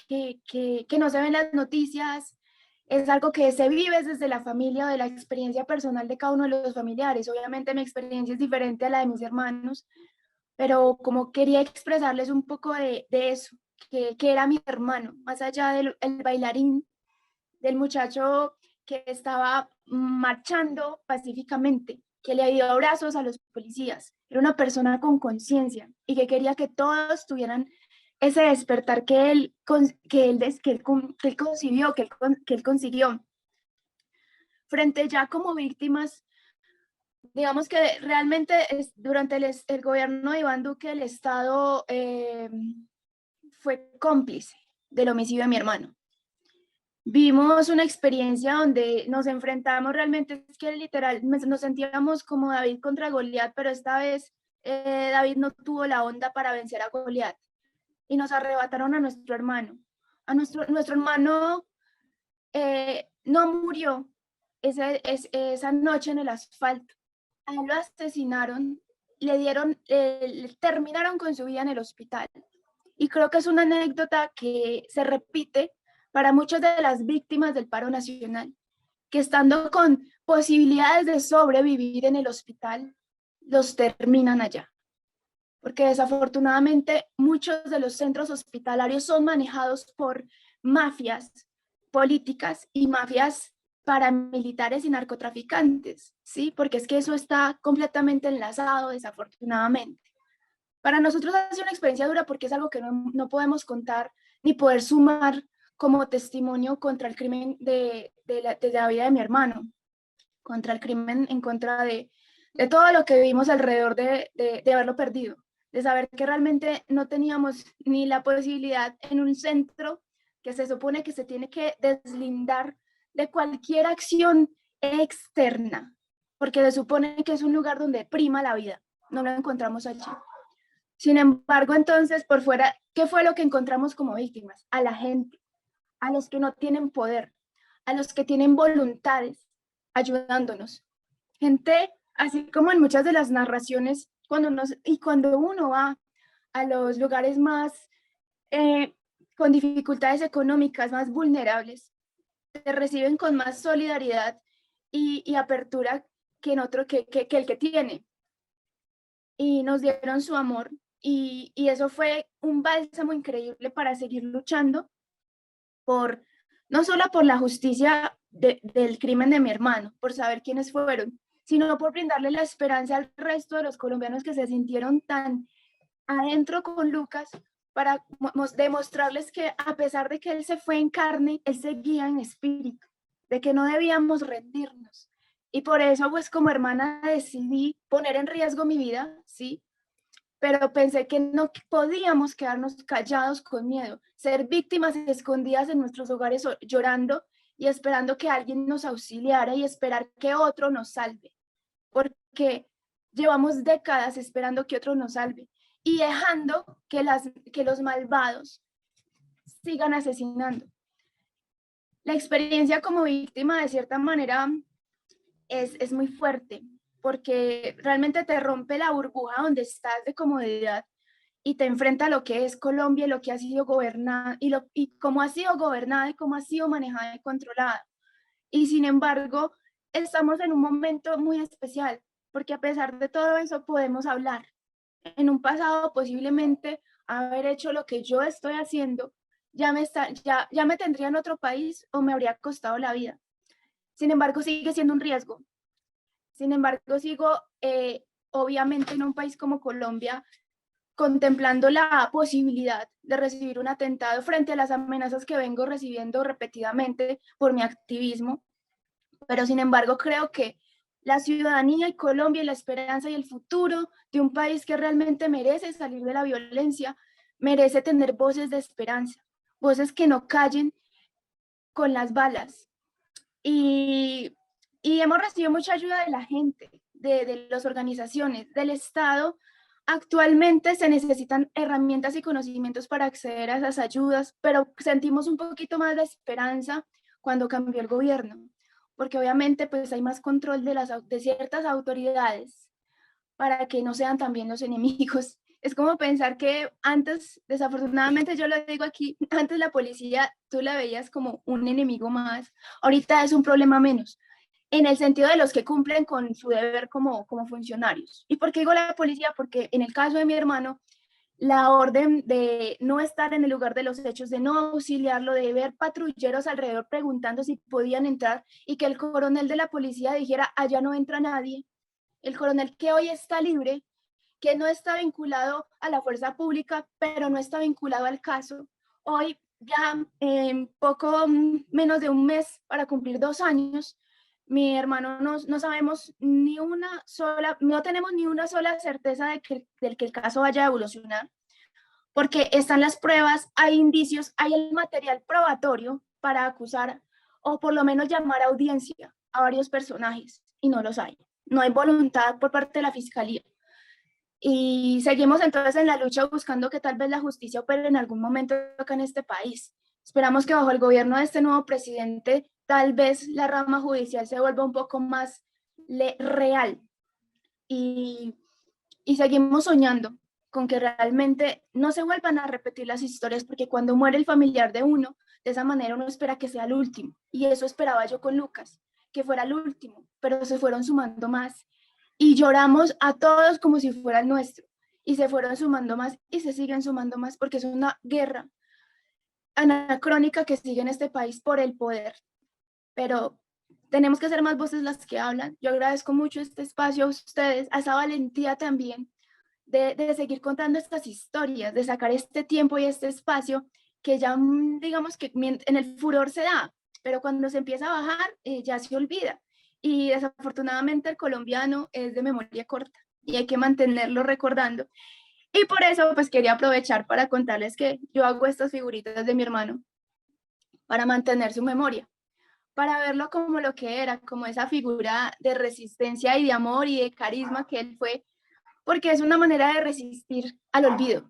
que no se ve en las noticias, es algo que se vive desde la familia o de la experiencia personal de cada uno de los familiares. Obviamente mi experiencia es diferente a la de mis hermanos, pero como quería expresarles un poco de eso, que era mi hermano, más allá del el bailarín, del muchacho que estaba marchando pacíficamente, que le dio abrazos a los policías. Era una persona con conciencia y que quería que todos tuvieran ese despertar que él concibió, que él consiguió. Frente ya como víctimas, digamos que realmente durante el gobierno de Iván Duque, el Estado fue cómplice del homicidio de mi hermano. Vimos una experiencia donde nos enfrentamos realmente, es que literal nos sentíamos como David contra Goliat, pero esta vez David no tuvo la onda para vencer a Goliat y nos arrebataron a nuestro hermano. Nuestro hermano no murió esa noche en el asfalto. A él lo asesinaron, terminaron con su vida en el hospital. Y creo que es una anécdota que se repite para muchas de las víctimas del paro nacional, que estando con posibilidades de sobrevivir en el hospital, los terminan allá. Porque desafortunadamente muchos de los centros hospitalarios son manejados por mafias políticas y mafias paramilitares y narcotraficantes, ¿sí? Porque es que eso está completamente enlazado, desafortunadamente. Para nosotros ha sido una experiencia dura porque es algo que no podemos contar ni poder sumar como testimonio contra el crimen de la vida de mi hermano, contra el crimen en contra de todo lo que vivimos alrededor de haberlo perdido, de saber que realmente no teníamos ni la posibilidad en un centro que se supone que se tiene que deslindar de cualquier acción externa, porque se supone que es un lugar donde prima la vida, no lo encontramos allí. Sin embargo, entonces, por fuera, ¿qué fue lo que encontramos como víctimas? A la gente, a los que no tienen poder, a los que tienen voluntades, ayudándonos. Gente, así como en muchas de las narraciones, cuando uno va a los lugares más con dificultades económicas, más vulnerables, te reciben con más solidaridad y apertura que el que tiene. Y nos dieron su amor y eso fue un bálsamo increíble para seguir luchando no solo por la justicia del crimen de mi hermano, por saber quiénes fueron, sino por brindarle la esperanza al resto de los colombianos que se sintieron tan adentro con Lucas, para demostrarles que a pesar de que él se fue en carne, él seguía en espíritu, de que no debíamos rendirnos. Y por eso, pues como hermana decidí poner en riesgo mi vida, ¿sí? Pero pensé que no podíamos quedarnos callados con miedo, ser víctimas escondidas en nuestros hogares llorando y esperando que alguien nos auxiliara y esperar que otro nos salve, porque llevamos décadas esperando que otro nos salve y dejando que los malvados sigan asesinando. La experiencia como víctima, de cierta manera, es muy fuerte, porque realmente te rompe la burbuja donde estás de comodidad y te enfrenta a lo que es Colombia, lo que ha sido gobernada y cómo ha sido gobernada y cómo ha sido manejada y controlada. Y sin embargo, estamos en un momento muy especial, porque a pesar de todo eso podemos hablar. En un pasado posiblemente haber hecho lo que yo estoy haciendo ya me tendría en otro país o me habría costado la vida. Sin embargo, sigue siendo un riesgo. Sin embargo, sigo obviamente en un país como Colombia contemplando la posibilidad de recibir un atentado frente a las amenazas que vengo recibiendo repetidamente por mi activismo. Pero sin embargo, creo que la ciudadanía y Colombia y la esperanza y el futuro de un país que realmente merece salir de la violencia, merece tener voces de esperanza, voces que no callen con las balas. Y hemos recibido mucha ayuda de la gente, de las organizaciones, del Estado. Actualmente se necesitan herramientas y conocimientos para acceder a esas ayudas, pero sentimos un poquito más de esperanza cuando cambió el gobierno, porque obviamente pues hay más control de ciertas autoridades para que no sean también los enemigos. Es como pensar que antes, desafortunadamente yo lo digo aquí, antes la policía tú la veías como un enemigo más, ahorita es un problema menos, en el sentido de los que cumplen con su deber como funcionarios. ¿Y por qué digo la policía? Porque en el caso de mi hermano, la orden de no estar en el lugar de los hechos, de no auxiliarlo, de ver patrulleros alrededor preguntando si podían entrar y que el coronel de la policía dijera, allá no entra nadie. El coronel que hoy está libre, que no está vinculado a la fuerza pública, pero no está vinculado al caso. Hoy ya en poco menos de un mes para cumplir 2 años, mi hermano no sabemos ni una sola, no tenemos ni una sola certeza de que el caso vaya a evolucionar, porque están las pruebas, hay indicios, hay el material probatorio para acusar o por lo menos llamar a audiencia a varios personajes y no los hay. No hay voluntad por parte de la fiscalía. Y seguimos entonces en la lucha buscando que tal vez la justicia opere en algún momento acá en este país. Esperamos que bajo el gobierno de este nuevo presidente tal vez la rama judicial se vuelva un poco más real y seguimos soñando con que realmente no se vuelvan a repetir las historias, porque cuando muere el familiar de uno, de esa manera uno espera que sea el último, y eso esperaba yo con Lucas, que fuera el último, pero se fueron sumando más y lloramos a todos como si fuera el nuestro, y se fueron sumando más y se siguen sumando más porque es una guerra anacrónica que sigue en este país por el poder, pero tenemos que ser más voces las que hablan. Yo agradezco mucho este espacio a ustedes, a esa valentía también de seguir contando estas historias, de sacar este tiempo y este espacio que ya digamos que en el furor se da, pero cuando se empieza a bajar ya se olvida. Y desafortunadamente el colombiano es de memoria corta y hay que mantenerlo recordando. Y por eso pues quería aprovechar para contarles que yo hago estas figuritas de mi hermano para mantener su memoria, para verlo como lo que era, como esa figura de resistencia y de amor y de carisma que él fue, porque es una manera de resistir al olvido,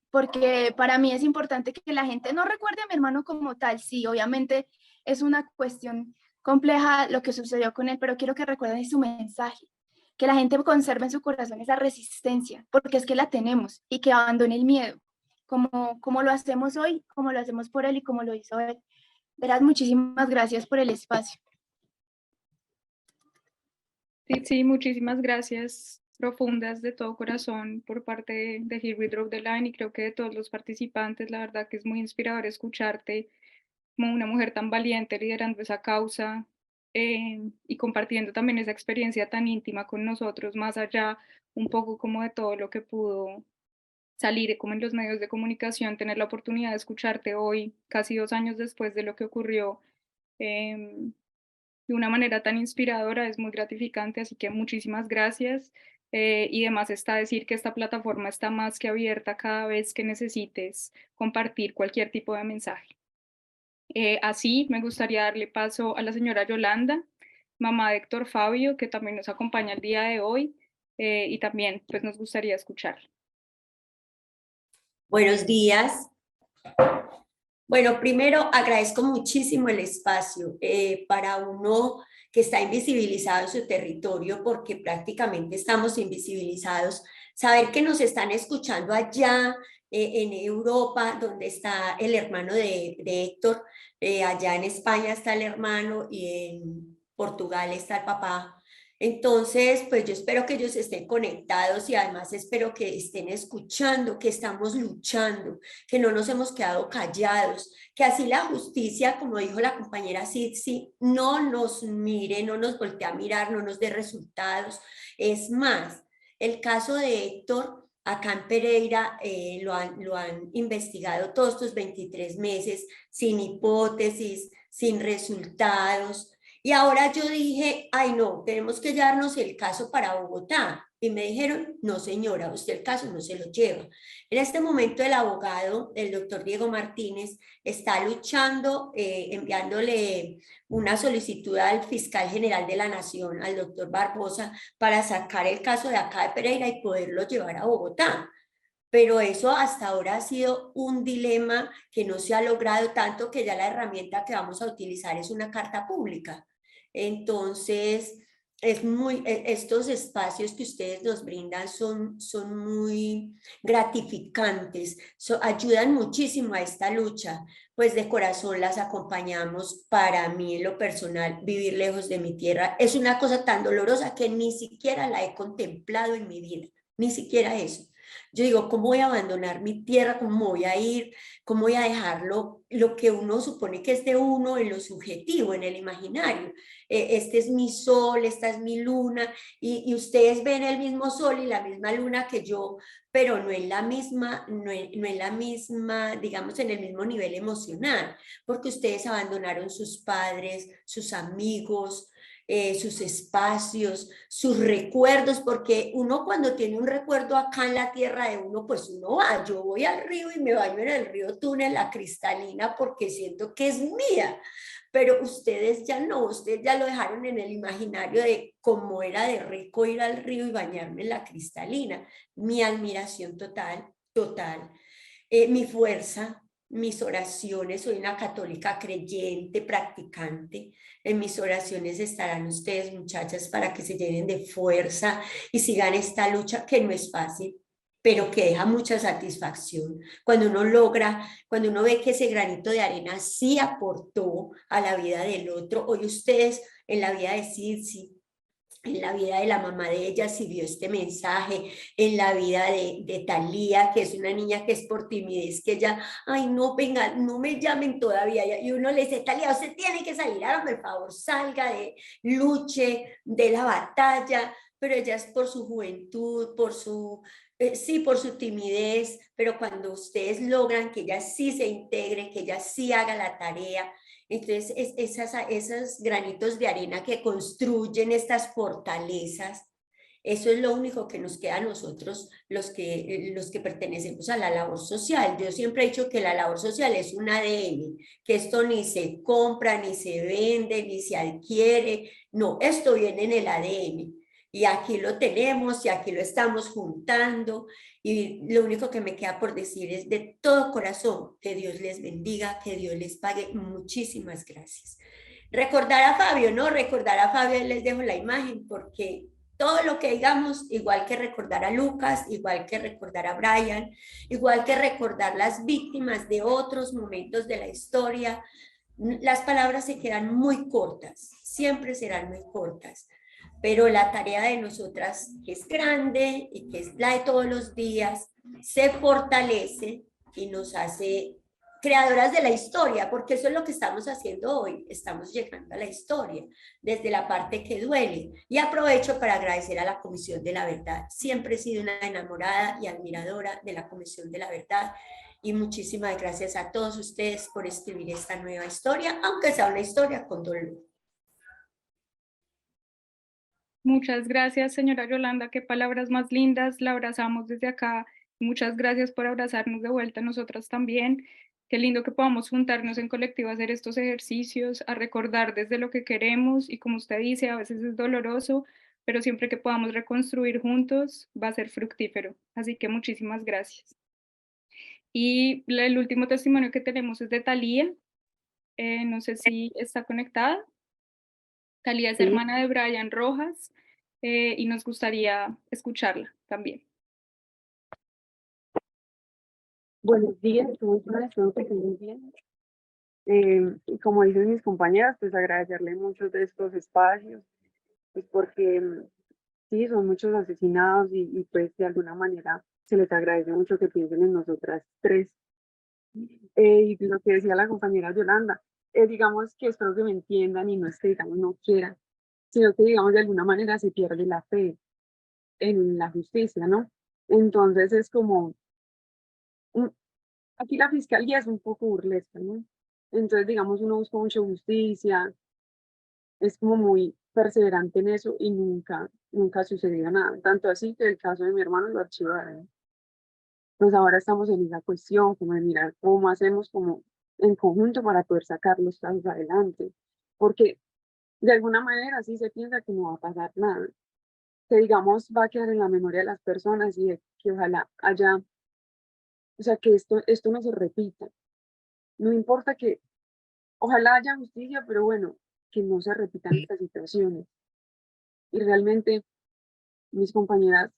porque para mí es importante que la gente no recuerde a mi hermano como tal. Sí, obviamente es una cuestión compleja lo que sucedió con él, pero quiero que recuerden su mensaje, que la gente conserve en su corazón esa resistencia, porque es que la tenemos, y que abandone el miedo, como lo hacemos hoy, como lo hacemos por él y como lo hizo él. Verás, muchísimas gracias por el espacio. Sí, muchísimas gracias profundas de todo corazón por parte de Here We Draw the Line, y creo que de todos los participantes. La verdad que es muy inspirador escucharte como una mujer tan valiente liderando esa causa y compartiendo también esa experiencia tan íntima con nosotros, más allá un poco como de todo lo que pudo salir como en los medios de comunicación. Tener la oportunidad de escucharte hoy, casi 2 años después de lo que ocurrió, de una manera tan inspiradora, es muy gratificante, así que muchísimas gracias. Y además está decir que esta plataforma está más que abierta cada vez que necesites compartir cualquier tipo de mensaje. Así me gustaría darle paso a la señora Yolanda, mamá de Héctor Fabio, que también nos acompaña el día de hoy, y también pues nos gustaría escuchar. Buenos días. Bueno, primero agradezco muchísimo el espacio para uno que está invisibilizado en su territorio, porque prácticamente estamos invisibilizados. Saber que nos están escuchando allá en Europa, donde está el hermano de Héctor, allá en España está el hermano y en Portugal está el papá. Entonces, pues yo espero que ellos estén conectados y además espero que estén escuchando, que estamos luchando, que no nos hemos quedado callados, que así la justicia, como dijo la compañera Sitsi, no nos mire, no nos voltee a mirar, no nos dé resultados. Es más, el caso de Héctor acá en Pereira lo han investigado todos estos 23 meses sin hipótesis, sin resultados. Y ahora yo dije, ay no, tenemos que llevarnos el caso para Bogotá. Y me dijeron, no señora, usted el caso no se lo lleva. En este momento el abogado, el doctor Diego Martínez, está luchando, enviándole una solicitud al fiscal general de la Nación, al doctor Barbosa, para sacar el caso de acá de Pereira y poderlo llevar a Bogotá. Pero eso hasta ahora ha sido un dilema que no se ha logrado, tanto que ya la herramienta que vamos a utilizar es una carta pública. Entonces, estos espacios que ustedes nos brindan son muy gratificantes, ayudan muchísimo a esta lucha, pues de corazón las acompañamos. Para mí en lo personal, vivir lejos de mi tierra es una cosa tan dolorosa que ni siquiera la he contemplado en mi vida, ni siquiera eso. Yo digo, ¿cómo voy a abandonar mi tierra? ¿Cómo voy a ir? ¿Cómo voy a dejarlo? Lo que uno supone que es de uno en lo subjetivo, en el imaginario. Este es mi sol, esta es mi luna, y ustedes ven el mismo sol y la misma luna que yo, pero no en la misma, no en la misma, digamos, en el mismo nivel emocional, porque ustedes abandonaron sus padres, sus amigos, sus espacios, sus recuerdos, porque uno cuando tiene un recuerdo acá en la tierra de uno, pues uno va, yo voy al río y me baño en el río Túnez, la cristalina, porque siento que es mía, pero ustedes ya no, ustedes ya lo dejaron en el imaginario de cómo era de rico ir al río y bañarme en la cristalina. Mi admiración total, total. Mi fuerza, mis oraciones, soy una católica creyente, practicante. En mis oraciones estarán ustedes, muchachas, para que se llenen de fuerza y sigan esta lucha que no es fácil, pero que deja mucha satisfacción. Cuando uno logra, cuando uno ve que ese granito de arena sí aportó a la vida del otro. Hoy ustedes en la vida de Circe, en la vida de la mamá de ella, si vio este mensaje, en la vida de Talía, que es una niña que es por timidez, que ella, ay no, venga, no me llamen todavía, y uno le dice, Talía, usted tiene que salir, hágame el favor, salga, luche, de la batalla, pero ella es por su juventud, por su, sí, por su timidez, pero cuando ustedes logran que ella sí se integre, que ella sí haga la tarea, entonces, esos granitos de arena que construyen estas fortalezas, eso es lo único que nos queda a nosotros, los que pertenecemos a la labor social. Yo siempre he dicho que la labor social es un ADN, que esto ni se compra, ni se vende, ni se adquiere. No, esto viene en el ADN. Y aquí lo tenemos y aquí lo estamos juntando. Y lo único que me queda por decir es de todo corazón que Dios les bendiga, que Dios les pague. Muchísimas gracias. Recordar a Fabio, ¿no? Recordar a Fabio, les dejo la imagen porque todo lo que digamos, igual que recordar a Lucas, igual que recordar a Brian, igual que recordar las víctimas de otros momentos de la historia, las palabras se quedan muy cortas, siempre serán muy cortas. Pero la tarea de nosotras, que es grande y que es la de todos los días, se fortalece y nos hace creadoras de la historia, porque eso es lo que estamos haciendo hoy, estamos llegando a la historia, desde la parte que duele. Y aprovecho para agradecer a la Comisión de la Verdad. Siempre he sido una enamorada y admiradora de la Comisión de la Verdad, y muchísimas gracias a todos ustedes por escribir esta nueva historia, aunque sea una historia con dolor. Muchas gracias, señora Yolanda, qué palabras más lindas, la abrazamos desde acá. Muchas gracias por abrazarnos de vuelta a nosotras también. Qué lindo que podamos juntarnos en colectivo a hacer estos ejercicios, a recordar desde lo que queremos, y como usted dice, a veces es doloroso, pero siempre que podamos reconstruir juntos va a ser fructífero. Así que muchísimas gracias. Y el último testimonio que tenemos es de Talía. No sé si está conectada. Talía es hermana de Brian Rojas, y nos gustaría escucharla también. Buenos días, ¿cómo están? Espero que estén muy bien. Como dicen mis compañeras, pues agradecerle muchos de estos espacios, pues porque sí, son muchos asesinados y pues de alguna manera se les agradece mucho que piensen en nosotras tres. Y lo que decía la compañera Yolanda, digamos que espero que me entiendan y no es que digamos no quieran, sino que digamos de alguna manera se pierde la fe en la justicia, ¿no? Entonces es como, aquí la fiscalía es un poco burlesca, ¿no? Entonces digamos uno busca mucha justicia, es como muy perseverante en eso y nunca sucedía nada, tanto así que el caso de mi hermano lo archivaron. Pues ahora estamos en esa cuestión, como de mirar cómo hacemos como en conjunto para poder sacar los casos adelante, porque de alguna manera sí se piensa que no va a pasar nada, que digamos va a quedar en la memoria de las personas y que ojalá haya, o sea, que esto no se repita. No importa que, ojalá haya justicia, pero bueno, que no se repitan estas situaciones. Y realmente mis compañeras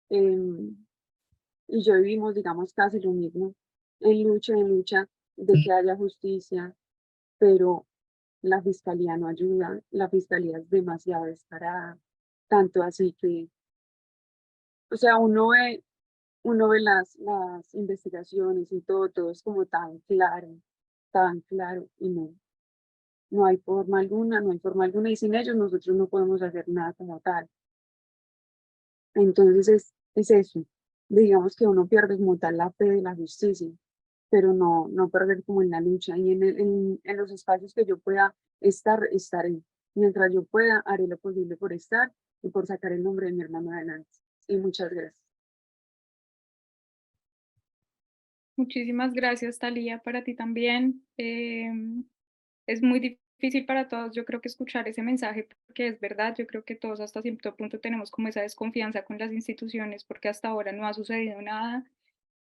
y yo vivimos, digamos, casi lo mismo, en lucha de que haya justicia, pero la fiscalía no ayuda, la fiscalía es demasiado descarada, tanto así que, o sea, uno ve las investigaciones y todo es como tan claro, y no hay forma alguna, no hay forma alguna, y sin ellos nosotros no podemos hacer nada como tal. Entonces es eso, digamos que uno pierde como tal la fe de la justicia, pero no perder como en la lucha, y en los espacios que yo pueda estar, estaré. Mientras yo pueda, haré lo posible por estar y por sacar el nombre de mi hermano adelante. Y muchas gracias. Muchísimas gracias, Thalía, para ti también. Es muy difícil para todos, yo creo que escuchar ese mensaje, porque es verdad, yo creo que todos hasta cierto punto tenemos como esa desconfianza con las instituciones, porque hasta ahora no ha sucedido nada,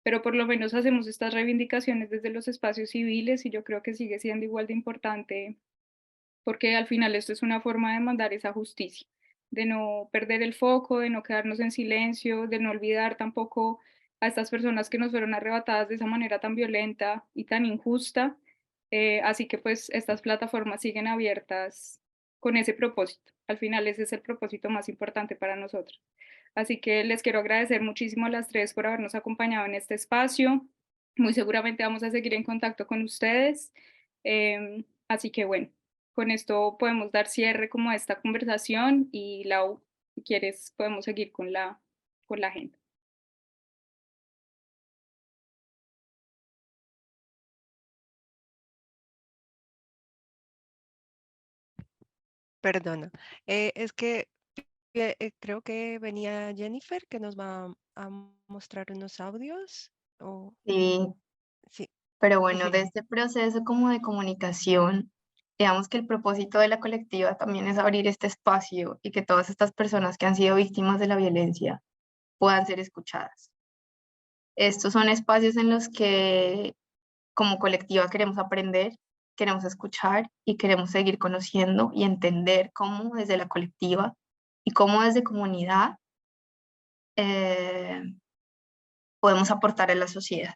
pero por lo menos hacemos estas reivindicaciones desde los espacios civiles y yo creo que sigue siendo igual de importante, porque al final esto es una forma de demandar esa justicia, de no perder el foco, de no quedarnos en silencio, de no olvidar tampoco a estas personas que nos fueron arrebatadas de esa manera tan violenta y tan injusta. Así que pues estas plataformas siguen abiertas con ese propósito. Al final ese es el propósito más importante para nosotros. Así que les quiero agradecer muchísimo a las tres por habernos acompañado en este espacio. Muy seguramente vamos a seguir en contacto con ustedes. Así que bueno, con esto podemos dar cierre como a esta conversación y Lau, si quieres podemos seguir con la agenda. Perdona, es que creo que venía Jennifer que nos va a mostrar unos audios. Sí, Sí. pero bueno, de este proceso como de comunicación, digamos que el propósito de la colectiva también es abrir este espacio y que todas estas personas que han sido víctimas de la violencia puedan ser escuchadas. Estos son espacios en los que como colectiva queremos aprender, queremos escuchar y queremos seguir conociendo y entender cómo desde la colectiva y cómo desde comunidad podemos aportar a la sociedad.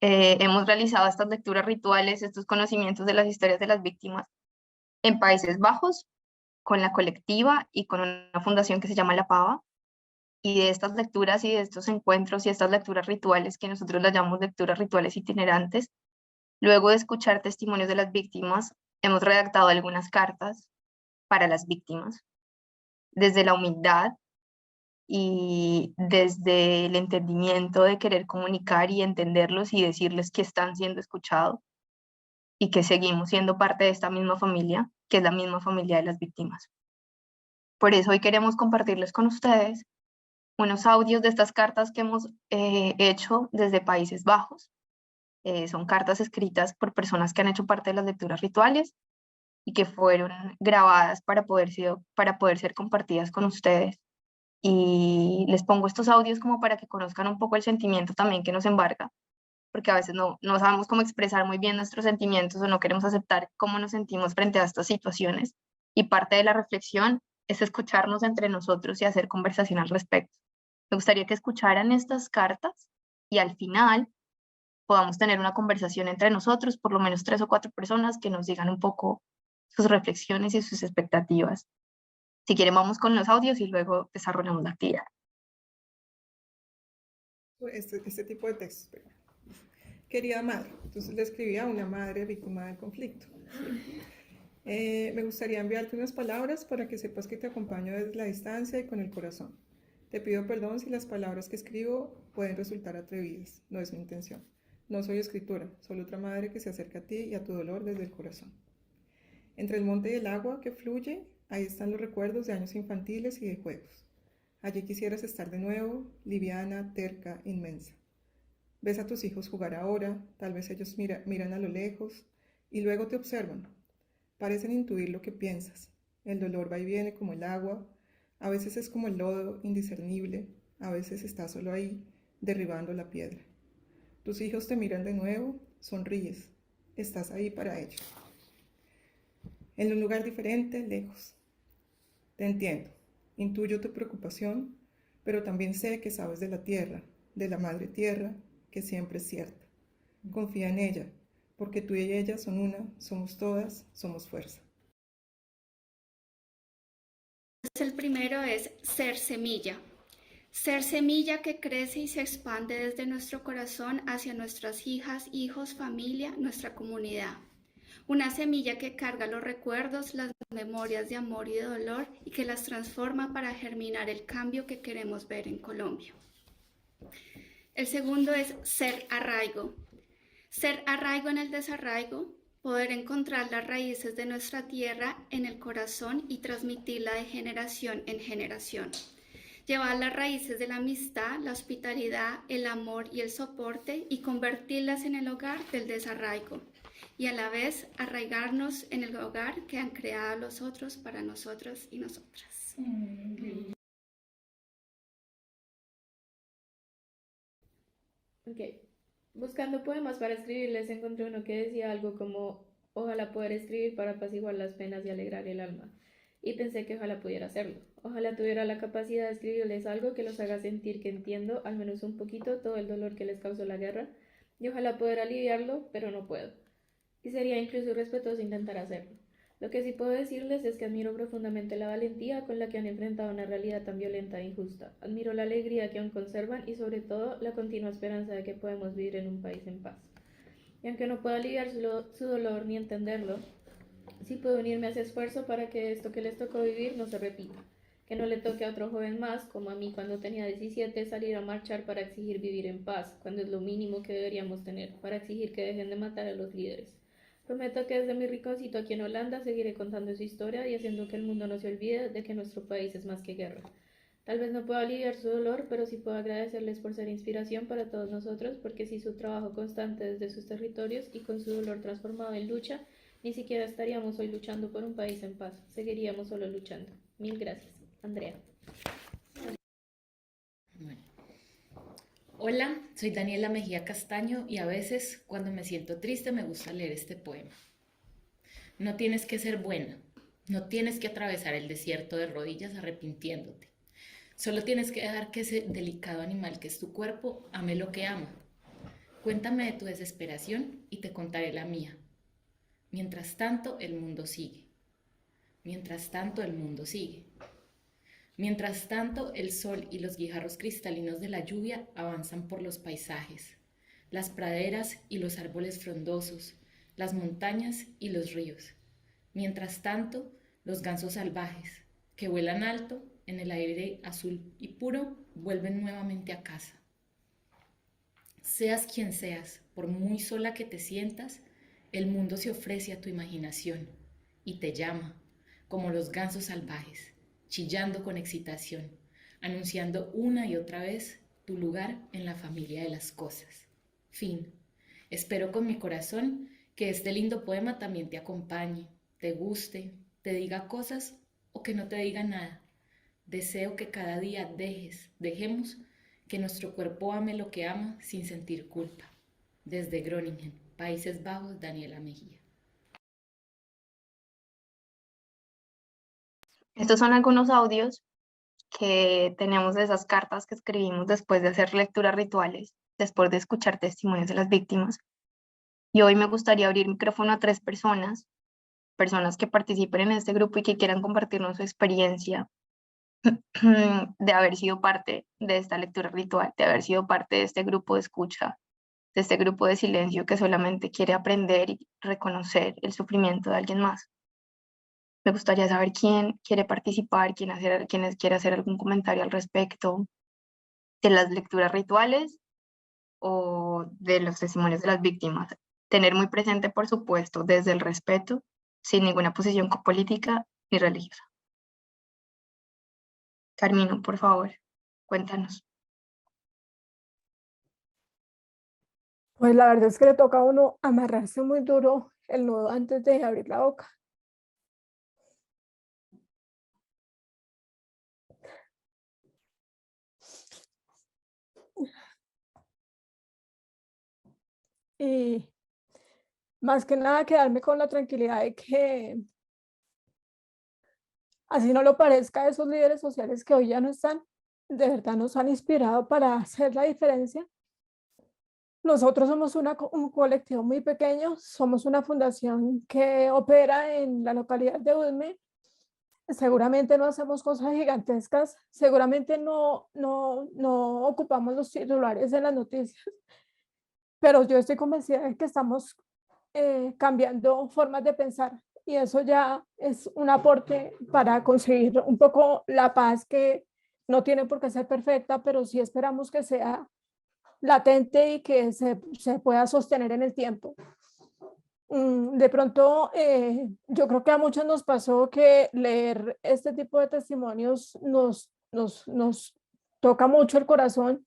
Hemos realizado estas lecturas rituales, estos conocimientos de las historias de las víctimas en Países Bajos, con la colectiva y con una fundación que se llama La Pava. Y de estas lecturas y de estos encuentros y estas lecturas rituales, que nosotros las llamamos lecturas rituales itinerantes, luego de escuchar testimonios de las víctimas, hemos redactado algunas cartas para las víctimas, desde la humildad y desde el entendimiento de querer comunicar y entenderlos y decirles que están siendo escuchados y que seguimos siendo parte de esta misma familia, que es la misma familia de las víctimas. Por eso hoy queremos compartirles con ustedes unos audios de estas cartas que hemos hecho desde Países Bajos. Son cartas escritas por personas que han hecho parte de las lecturas rituales y que fueron grabadas para poder ser compartidas con ustedes. Y les pongo estos audios como para que conozcan un poco el sentimiento también que nos embarga, porque a veces no sabemos cómo expresar muy bien nuestros sentimientos o no queremos aceptar cómo nos sentimos frente a estas situaciones. Y parte de la reflexión es escucharnos entre nosotros y hacer conversación al respecto. Me gustaría que escucharan estas cartas y al final podamos tener una conversación entre nosotros, por lo menos 3 o 4 personas que nos digan un poco sus reflexiones y sus expectativas. Si quieren, vamos con los audios y luego desarrollamos la actividad. Este tipo de textos. Querida madre, entonces le escribí a una madre víctima del conflicto. ¿Sí? Me gustaría enviarte unas palabras para que sepas que te acompaño desde la distancia y con el corazón. Te pido perdón si las palabras que escribo pueden resultar atrevidas, no es mi intención. No soy escritora, solo otra madre que se acerca a ti y a tu dolor desde el corazón. Entre el monte y el agua que fluye, ahí están los recuerdos de años infantiles y de juegos. Allí quisieras estar de nuevo, liviana, terca, inmensa. Ves a tus hijos jugar ahora, tal vez ellos miran a lo lejos y luego te observan. Parecen intuir lo que piensas. El dolor va y viene como el agua, a veces es como el lodo indiscernible, a veces está solo ahí, derribando la piedra. Tus hijos te miran de nuevo, sonríes, estás ahí para ellos. en un lugar diferente, lejos. Te entiendo, intuyo tu preocupación, pero también sé que sabes de la tierra, de la madre tierra, que siempre es cierta. Confía en ella, porque tú y ella son una, somos todas, somos fuerza. El primero es ser semilla. Ser semilla que crece y se expande desde nuestro corazón hacia nuestras hijas, hijos, familia, nuestra comunidad. Una semilla que carga los recuerdos, las memorias de amor y de dolor y que las transforma para germinar el cambio que queremos ver en Colombia. El segundo es ser arraigo. Ser arraigo en el desarraigo, poder encontrar las raíces de nuestra tierra en el corazón y transmitirla de generación en generación. Llevar las raíces de la amistad, la hospitalidad, el amor y el soporte y convertirlas en el hogar del desarraigo. Y a la vez arraigarnos en el hogar que han creado los otros para nosotros y nosotras. Ok. Buscando poemas para escribirles encontré uno que decía algo como ojalá poder escribir para apaciguar las penas y alegrar el alma. Y pensé que ojalá pudiera hacerlo. Ojalá tuviera la capacidad de escribirles algo que los haga sentir que entiendo, al menos un poquito, todo el dolor que les causó la guerra. Y ojalá poder aliviarlo, pero no puedo. Y sería incluso irrespetuoso intentar hacerlo. Lo que sí puedo decirles es que admiro profundamente la valentía con la que han enfrentado una realidad tan violenta e injusta. Admiro la alegría que aún conservan y sobre todo la continua esperanza de que podemos vivir en un país en paz. Y aunque no puedo aliviar su dolor ni entenderlo, sí puedo unirme a ese esfuerzo para que esto que les tocó vivir no se repita. Que no le toque a otro joven más, como a mí cuando tenía 17, salir a marchar para exigir vivir en paz, cuando es lo mínimo que deberíamos tener, para exigir que dejen de matar a los líderes. Prometo que desde mi rinconcito aquí en Holanda seguiré contando su historia y haciendo que el mundo no se olvide de que nuestro país es más que guerra. Tal vez no pueda aliviar su dolor, pero sí puedo agradecerles por ser inspiración para todos nosotros, porque sin su trabajo constante desde sus territorios y con su dolor transformado en lucha, ni siquiera estaríamos hoy luchando por un país en paz, seguiríamos solo luchando. Mil gracias. Andrea. Bueno. Hola, soy Daniela Mejía Castaño y a veces cuando me siento triste me gusta leer este poema. No tienes que ser buena, no tienes que atravesar el desierto de rodillas arrepintiéndote. Solo tienes que dejar que ese delicado animal que es tu cuerpo ame lo que ama. Cuéntame de tu desesperación y te contaré la mía. Mientras tanto, el mundo sigue. Mientras tanto, el mundo sigue. Mientras tanto, el sol y los guijarros cristalinos de la lluvia avanzan por los paisajes, las praderas y los árboles frondosos, las montañas y los ríos. Mientras tanto, los gansos salvajes, que vuelan alto en el aire azul y puro, vuelven nuevamente a casa. Seas quien seas, por muy sola que te sientas, el mundo se ofrece a tu imaginación y te llama, como los gansos salvajes, chillando con excitación, anunciando una y otra vez tu lugar en la familia de las cosas. Fin. Espero con mi corazón que este lindo poema también te acompañe, te guste, te diga cosas o que no te diga nada. Deseo que cada día dejemos que nuestro cuerpo ame lo que ama sin sentir culpa. Desde Groningen, Países Bajos, Daniela Mejía. Estos son algunos audios que tenemos de esas cartas que escribimos después de hacer lecturas rituales, después de escuchar testimonios de las víctimas. Y hoy me gustaría abrir micrófono a 3 personas que participen en este grupo y que quieran compartirnos su experiencia de haber sido parte de esta lectura ritual, de haber sido parte de este grupo de escucha, de este grupo de silencio que solamente quiere aprender y reconocer el sufrimiento de alguien más. Me gustaría saber quién quiere participar, quién quiere hacer algún comentario al respecto de las lecturas rituales o de los testimonios de las víctimas. Tener muy presente, por supuesto, desde el respeto, sin ninguna posición política ni religiosa. Carmino, por favor, cuéntanos. Pues la verdad es que le toca a uno amarrarse muy duro el nudo antes de abrir la boca. Y más que nada quedarme con la tranquilidad de que Así no lo parezca, esos líderes sociales que hoy ya no están, de verdad nos han inspirado para hacer la diferencia. Nosotros somos un colectivo muy pequeño, somos una fundación que opera en la localidad de Udme. Seguramente no hacemos cosas gigantescas, seguramente no ocupamos los titulares en las noticias, pero yo estoy convencida de que estamos cambiando formas de pensar y eso ya es un aporte para conseguir un poco la paz que no tiene por qué ser perfecta, pero sí esperamos que sea latente y que se pueda sostener en el tiempo. De pronto, yo creo que a muchos nos pasó que leer este tipo de testimonios nos toca mucho el corazón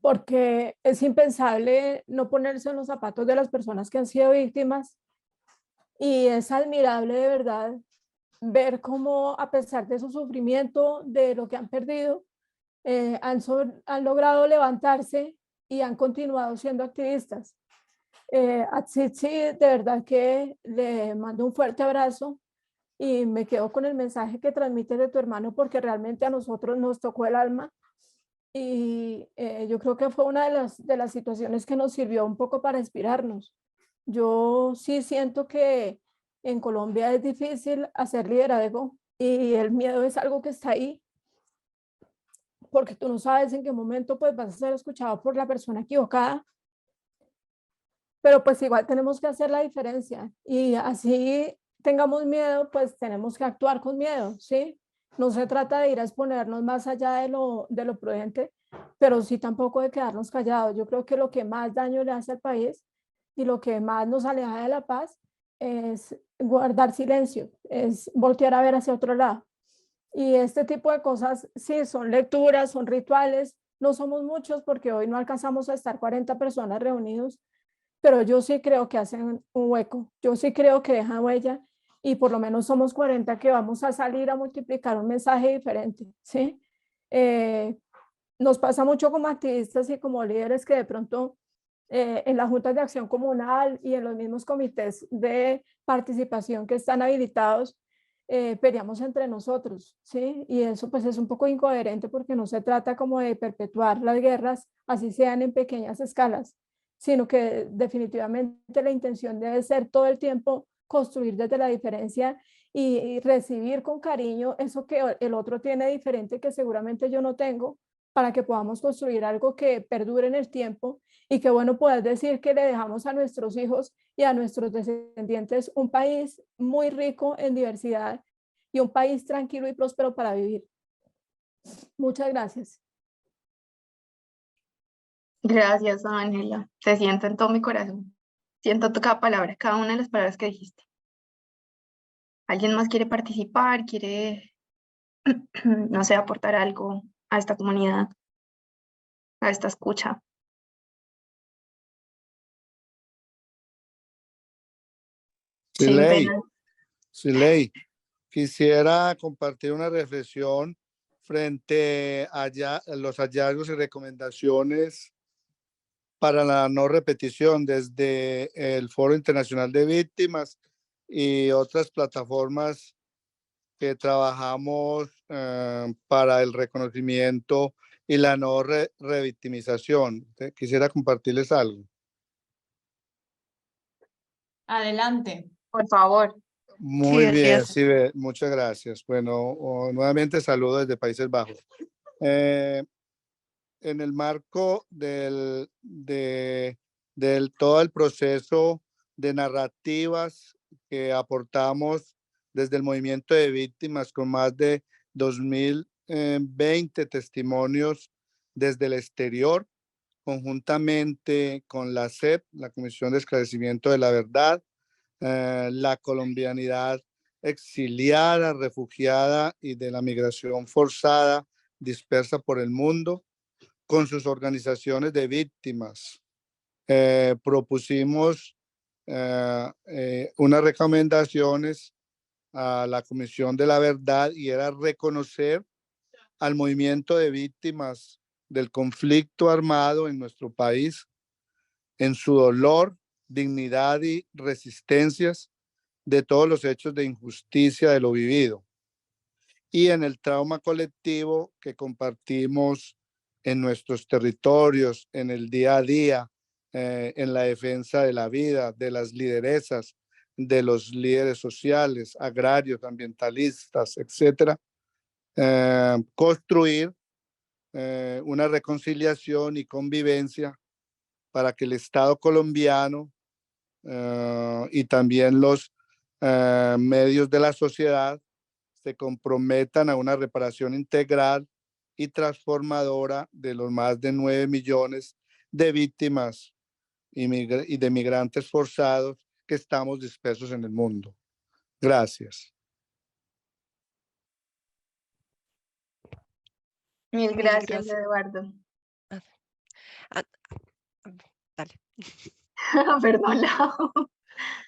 porque es impensable no ponerse en los zapatos de las personas que han sido víctimas y es admirable de verdad ver cómo a pesar de su sufrimiento, de lo que han perdido, han logrado levantarse y han continuado siendo activistas. A Tsitsi, de verdad que le mando un fuerte abrazo y me quedo con el mensaje que transmites de tu hermano porque realmente a nosotros nos tocó el alma y yo creo que fue una de las situaciones que nos sirvió un poco para inspirarnos. Yo sí siento que en Colombia es difícil hacer liderazgo y el miedo es algo que está ahí porque tú no sabes en qué momento pues vas a ser escuchado por la persona equivocada, pero pues igual tenemos que hacer la diferencia y así tengamos miedo, pues tenemos que actuar con miedo, ¿sí? No se trata de ir a exponernos más allá de lo prudente, pero sí tampoco de quedarnos callados. Yo creo que lo que más daño le hace al país y lo que más nos aleja de la paz es guardar silencio, es voltear a ver hacia otro lado. Y este tipo de cosas, sí, son lecturas, son rituales, no somos muchos porque hoy no alcanzamos a estar 40 personas reunidos, pero yo sí creo que hacen un hueco, yo sí creo que dejan huella y por lo menos somos 40 que vamos a salir a multiplicar un mensaje diferente, ¿sí? Nos pasa mucho como activistas y como líderes que de pronto en las juntas de acción comunal y en los mismos comités de participación que están habilitados, peleamos entre nosotros, ¿sí? Y eso pues es un poco incoherente porque no se trata como de perpetuar las guerras, así sean en pequeñas escalas, sino que definitivamente la intención debe ser todo el tiempo construir desde la diferencia y recibir con cariño eso que el otro tiene diferente que seguramente yo no tengo, para que podamos construir algo que perdure en el tiempo y que bueno poder decir que le dejamos a nuestros hijos y a nuestros descendientes un país muy rico en diversidad y un país tranquilo y próspero para vivir. Muchas gracias. Gracias, Ángela. Te siento en todo mi corazón. Siento cada palabra, cada una de las palabras que dijiste. ¿Alguien más quiere participar? ¿Quiere, no sé, aportar algo a esta comunidad, a esta escucha? Siley, quisiera compartir una reflexión frente a los hallazgos y recomendaciones para la no repetición desde el Foro Internacional de Víctimas y otras plataformas que trabajamos para el reconocimiento y la no revictimización. Quisiera compartirles algo. Adelante. Por favor. Muy bien, sí, muchas gracias. Bueno, nuevamente saludo desde Países Bajos. En el marco del todo el proceso de narrativas que aportamos desde el movimiento de víctimas con más de 2020 testimonios desde el exterior, conjuntamente con la CEP, la Comisión de Esclarecimiento de la Verdad, la colombianidad exiliada, refugiada y de la migración forzada dispersa por el mundo, con sus organizaciones de víctimas. Propusimos unas recomendaciones a la Comisión de la Verdad y era reconocer al movimiento de víctimas del conflicto armado en nuestro país, en su dolor, dignidad y resistencias de todos los hechos de injusticia de lo vivido. y en el trauma colectivo que compartimos en nuestros territorios, en el día a día, en la defensa de la vida, de las lideresas, de los líderes sociales, agrarios, ambientalistas, etcétera. Construir una reconciliación y convivencia para que el Estado colombiano y también los medios de la sociedad se comprometan a una reparación integral y transformadora de los más de 9 millones de víctimas y de migrantes forzados que estamos dispersos en el mundo. Gracias. Mil Mil gracias, gracias. Eduardo. Dale. Perdón, Lau.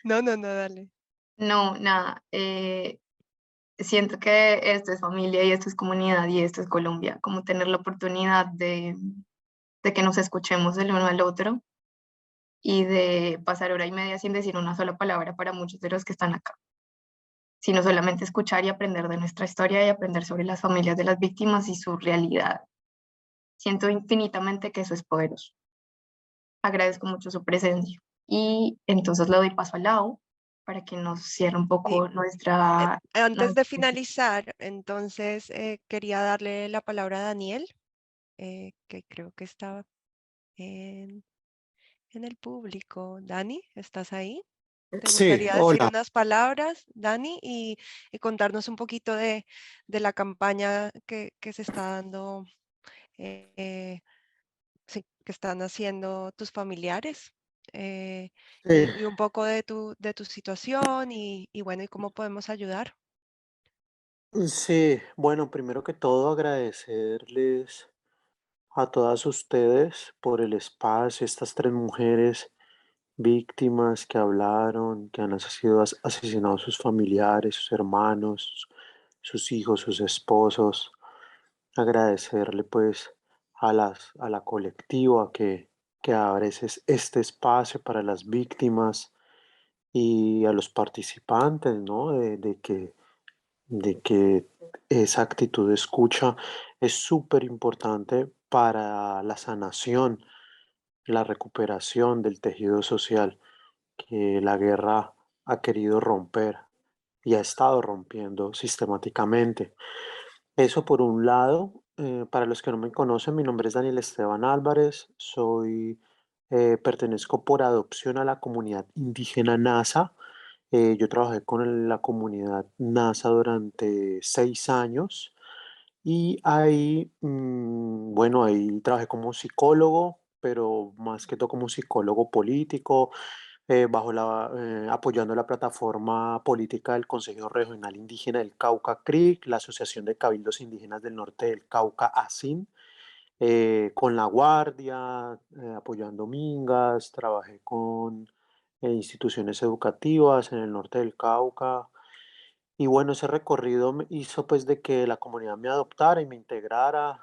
No, dale. No, nada. Siento que esto es familia y esto es comunidad y esto es Colombia. Como tener la oportunidad de que nos escuchemos el uno al otro y de pasar hora y media sin decir una sola palabra para muchos de los que están acá, sino solamente escuchar y aprender de nuestra historia y aprender sobre las familias de las víctimas y su realidad. Siento infinitamente que eso es poderoso. Agradezco mucho su presencia. Y entonces le doy paso a Lau para que nos cierre un poco nuestra... Antes de finalizar, entonces quería darle la palabra a Daniel, que creo que estaba en el público. Dani, ¿estás ahí? ¿Te Sí, gustaría decir hola. unas palabras, Dani, y contarnos un poquito de la campaña que se está dando, sí, que están haciendo tus familiares? Sí. Y un poco de tu situación y bueno, y cómo podemos ayudar. Sí, bueno, primero que todo agradecerles a todas ustedes por el espacio, estas 3 mujeres víctimas que hablaron, que han sido asesinados sus familiares, sus hermanos, sus hijos, sus esposos. Agradecerle pues a la colectiva que abre este espacio para las víctimas y a los participantes, ¿no? De que esa actitud de escucha es súper importante para la sanación, la recuperación del tejido social que la guerra ha querido romper y ha estado rompiendo sistemáticamente. Eso por un lado. Para los que no me conocen, mi nombre es Daniel Esteban Álvarez, pertenezco por adopción a la comunidad indígena NASA. Yo trabajé con la comunidad NASA durante 6 años y ahí, bueno, ahí trabajé como psicólogo, pero más que todo como psicólogo político, apoyando la plataforma política del Consejo Regional Indígena del Cauca CRIC, la Asociación de Cabildos Indígenas del Norte del Cauca ASIN, con La Guardia, apoyando mingas, trabajé con instituciones educativas en el norte del Cauca. Y bueno, ese recorrido me hizo pues de que la comunidad me adoptara y me integrara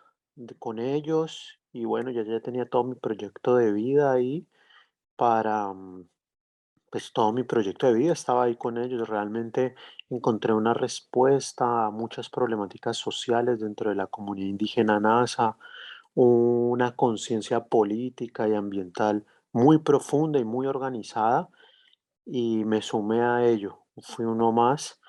con ellos. Y bueno, ya tenía todo mi proyecto de vida ahí para, pues todo mi proyecto de vida estaba ahí con ellos. Realmente encontré una respuesta a muchas problemáticas sociales dentro de la comunidad indígena NASA, una conciencia política y ambiental muy profunda y muy organizada, y me sumé a ello. Fui uno más.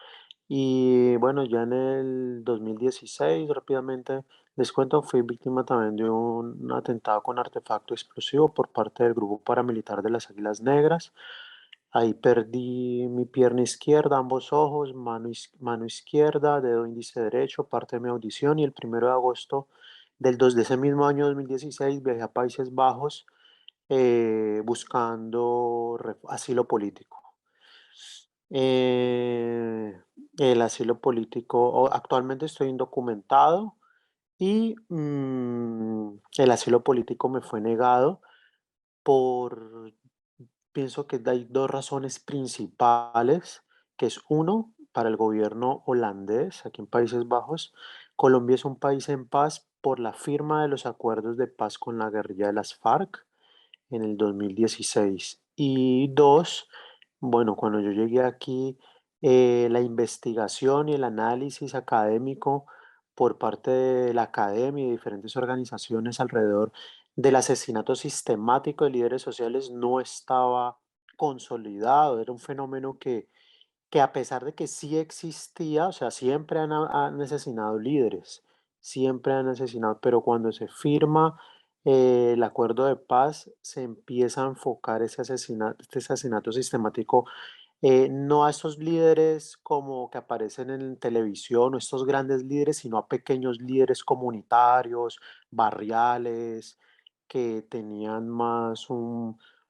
Y bueno, ya en el 2016, rápidamente les cuento, fui víctima también de un atentado con artefacto explosivo por parte del grupo paramilitar de las Águilas Negras. Ahí perdí mi pierna izquierda, ambos ojos, mano izquierda, dedo índice derecho, parte de mi audición, y el 1 de agosto de ese mismo año 2016 viajé a Países Bajos buscando asilo político. El asilo político, actualmente estoy indocumentado y el asilo político me fue negado por, pienso que hay 2 razones principales, que es uno, para el gobierno holandés, aquí en Países Bajos, Colombia es un país en paz por la firma de los acuerdos de paz con la guerrilla de las FARC en el 2016. Y dos, bueno, cuando yo llegué aquí, la investigación y el análisis académico por parte de la academia y diferentes organizaciones alrededor del asesinato sistemático de líderes sociales no estaba consolidado, era un fenómeno que a pesar de que sí existía, o sea, siempre han asesinado líderes, siempre han asesinado, pero cuando se firma el acuerdo de paz, se empieza a enfocar este asesinato sistemático no a estos líderes como que aparecen en televisión o estos grandes líderes, sino a pequeños líderes comunitarios, barriales, que tenían más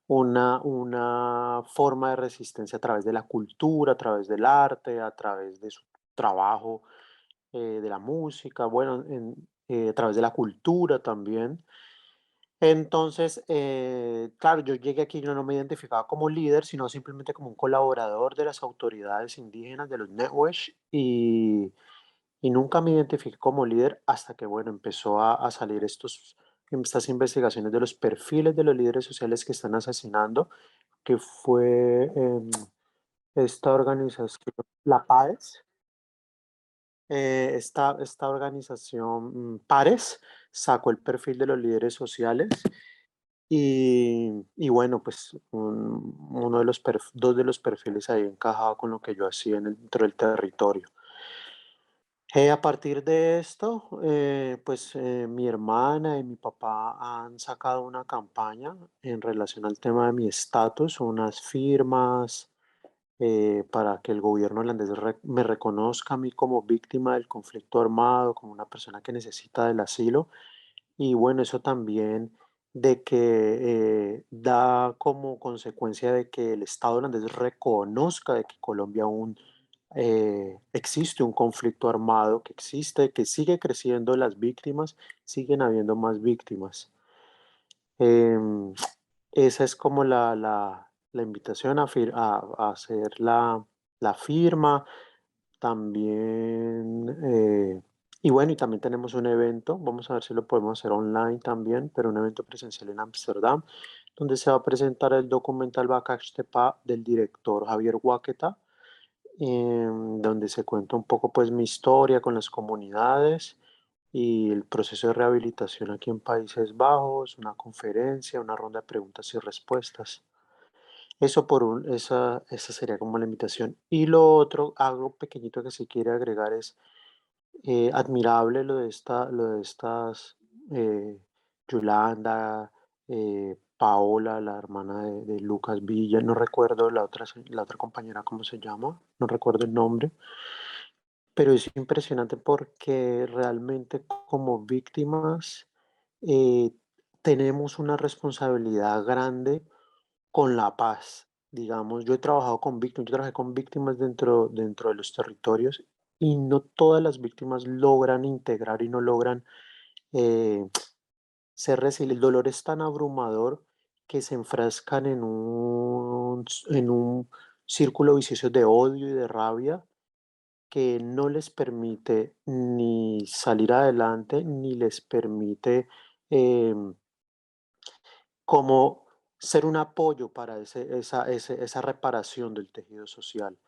una forma de resistencia a través de la cultura, a través del arte, a través de su trabajo, de la música, bueno, a través de la cultura también. Entonces, claro, yo llegué aquí, yo no me identificaba como líder, sino simplemente como un colaborador de las autoridades indígenas, de los Netwesh, y nunca me identifiqué como líder hasta que, bueno, empezó a salir estas investigaciones de los perfiles de los líderes sociales que están asesinando, que fue esta organización, la PAES, esta organización Pares sacó el perfil de los líderes sociales y bueno, pues dos de los perfiles ahí encajaba con lo que yo hacía dentro del territorio. A partir de esto, pues mi hermana y mi papá han sacado una campaña en relación al tema de mi estatus, unas firmas para que el gobierno holandés me reconozca a mí como víctima del conflicto armado, como una persona que necesita del asilo. Y bueno, eso también de que da como consecuencia de que el Estado holandés reconozca de que Colombia aún existe un conflicto armado, que existe, que sigue creciendo las víctimas, siguen habiendo más víctimas. Em, Esa es como la invitación a hacer la firma. También, y bueno, y también tenemos un evento, vamos a ver si lo podemos hacer online también, pero un evento presencial en Ámsterdam, donde se va a presentar el documental Bakakstepa del director Javier Huáqueta, donde se cuenta un poco pues mi historia con las comunidades y el proceso de rehabilitación aquí en Países Bajos, una conferencia, una ronda de preguntas y respuestas. Esa sería como la invitación. Y lo otro, algo pequeñito que se quiere agregar es admirable lo de estas Yolanda, Paola, la hermana de Lucas Villa, no recuerdo la otra compañera cómo se llama, no recuerdo el nombre, pero es impresionante porque realmente como víctimas eh, tenemos una responsabilidad grande con la paz. Digamos, yo he trabajado con víctimas, yo trabajé con víctimas dentro de los territorios y no todas las víctimas logran integrar y no logran eh, ser resilientes. El dolor es tan abrumador que se enfrascan en un círculo vicioso de odio y de rabia que no les permite ni salir adelante, ni les permite em, como ser un apoyo para esa reparación del tejido social.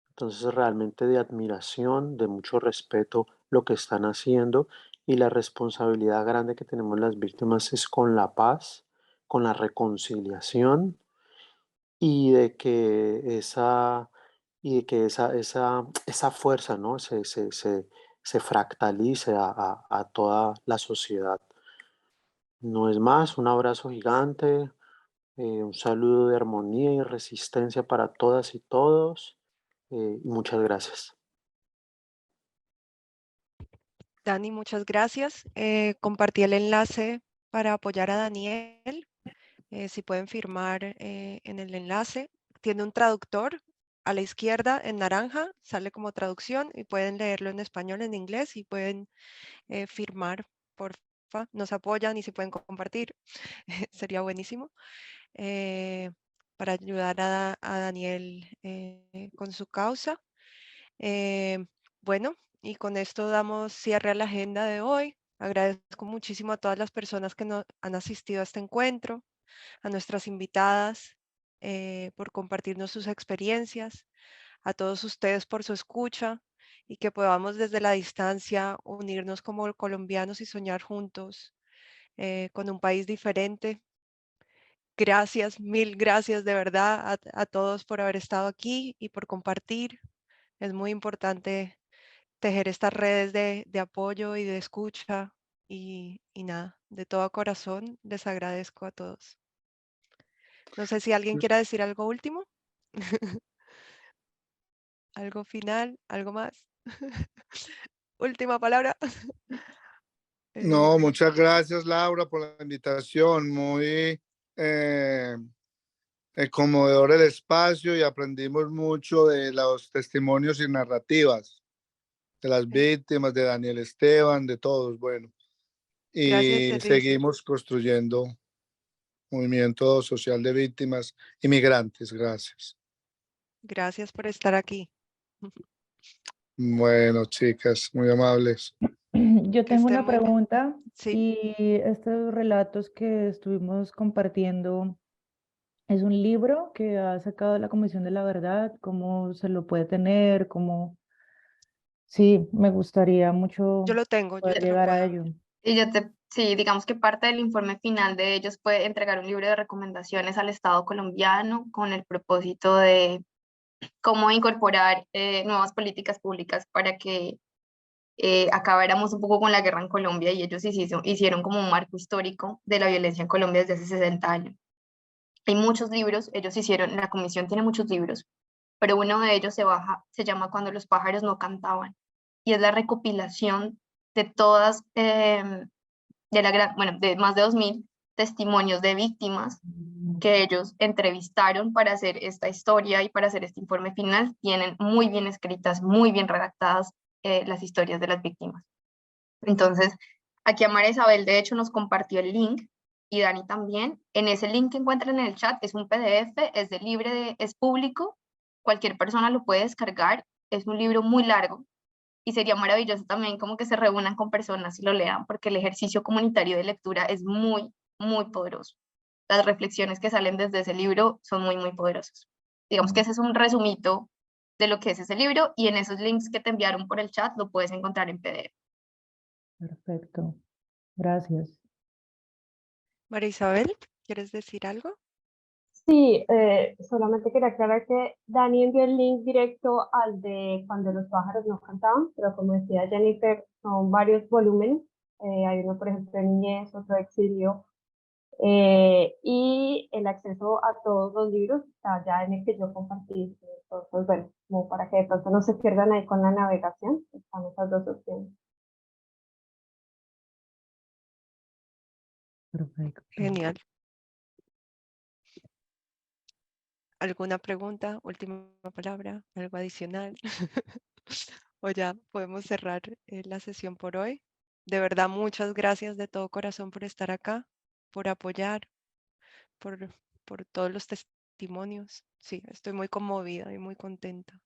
Entonces, realmente de admiración, de mucho respeto lo que están haciendo y la responsabilidad grande que tenemos las víctimas es con la paz, con la reconciliación y de que esa fuerza, ¿no? se fractalice a toda la sociedad. No es más, un abrazo gigante, un saludo de armonía y resistencia para todas y todos, y muchas gracias. Dani, muchas gracias. Compartí el enlace para apoyar a Daniel. Si pueden firmar en el enlace. Tiene un traductor a la izquierda en naranja, sale como traducción y pueden leerlo en español, en inglés y pueden firmar, porfa. Nos apoyan y si pueden compartir, sería buenísimo. Para ayudar a Daniel con su causa. Bueno, y con esto damos cierre a la agenda de hoy. Agradezco muchísimo a todas las personas que han asistido a este encuentro, a nuestras invitadas por compartirnos sus experiencias, a todos ustedes por su escucha y que podamos desde la distancia unirnos como colombianos y soñar juntos con un país diferente. Gracias, mil gracias de verdad a todos por haber estado aquí y por compartir. Es muy importante tejer estas redes de apoyo y de escucha y nada, de todo corazón les agradezco a todos. No sé si alguien quiera decir algo último. Algo final, algo más. Última palabra. No, muchas gracias, Laura, por la invitación. Muy conmovedor el espacio y aprendimos mucho de los testimonios y narrativas de las víctimas, de Daniel Esteban, de todos, bueno. Gracias, Y Elisa. seguimos construyendo movimiento social de víctimas inmigrantes. Gracias. Gracias por estar aquí. Bueno, chicas, muy amables. Yo tengo estén una muy bien. pregunta Sí. y estos relatos que estuvimos compartiendo, ¿es un libro que ha sacado la Comisión de la Verdad? ¿Cómo se lo puede tener? ¿Cómo? Sí, me gustaría mucho Yo lo tengo, yo poder te lo llegar a puedo. ello. Y sí, digamos que parte del informe final de ellos puede entregar un libro de recomendaciones al Estado colombiano con el propósito de cómo incorporar nuevas políticas públicas para que acabáramos un poco con la guerra en Colombia, y ellos hicieron como un marco histórico de la violencia en Colombia desde hace 60 años. Hay muchos libros, ellos hicieron, la comisión tiene muchos libros, pero uno de ellos se llama Cuando los pájaros no cantaban, y es la recopilación de todas, de más de 2000 testimonios de víctimas que ellos entrevistaron para hacer esta historia y para hacer este informe final. Tienen muy bien escritas, muy bien redactadas las historias de las víctimas. Entonces, aquí Amara Isabel de hecho nos compartió el link, y Dani también. En ese link que encuentran en el chat es un PDF, es público, cualquier persona lo puede descargar, es un libro muy largo, y sería maravilloso también como que se reúnan con personas y lo lean, porque el ejercicio comunitario de lectura es muy, muy poderoso. Las reflexiones que salen desde ese libro son muy, muy poderosas. Digamos que ese es un resumito de lo que es ese libro, y en esos links que te enviaron por el chat lo puedes encontrar en PDF. Perfecto. Gracias. María Isabel, ¿quieres decir algo? Sí, solamente quería aclarar que Dani envió el link directo al de Cuando los pájaros no cantaban, pero como decía Jennifer, son varios volúmenes. Hay uno, por ejemplo, de niñez, otro de exilio, y el acceso a todos los libros está ya en el que yo compartí. Entonces, bueno, como para que de pronto no se pierdan ahí con la navegación, están esas dos opciones. Perfecto. Genial. ¿Alguna pregunta? Última palabra, algo adicional. O ya podemos cerrar la sesión por hoy. De verdad, muchas gracias de todo corazón por estar acá, por apoyar, por todos los testimonios. Sí, estoy muy conmovida y muy contenta.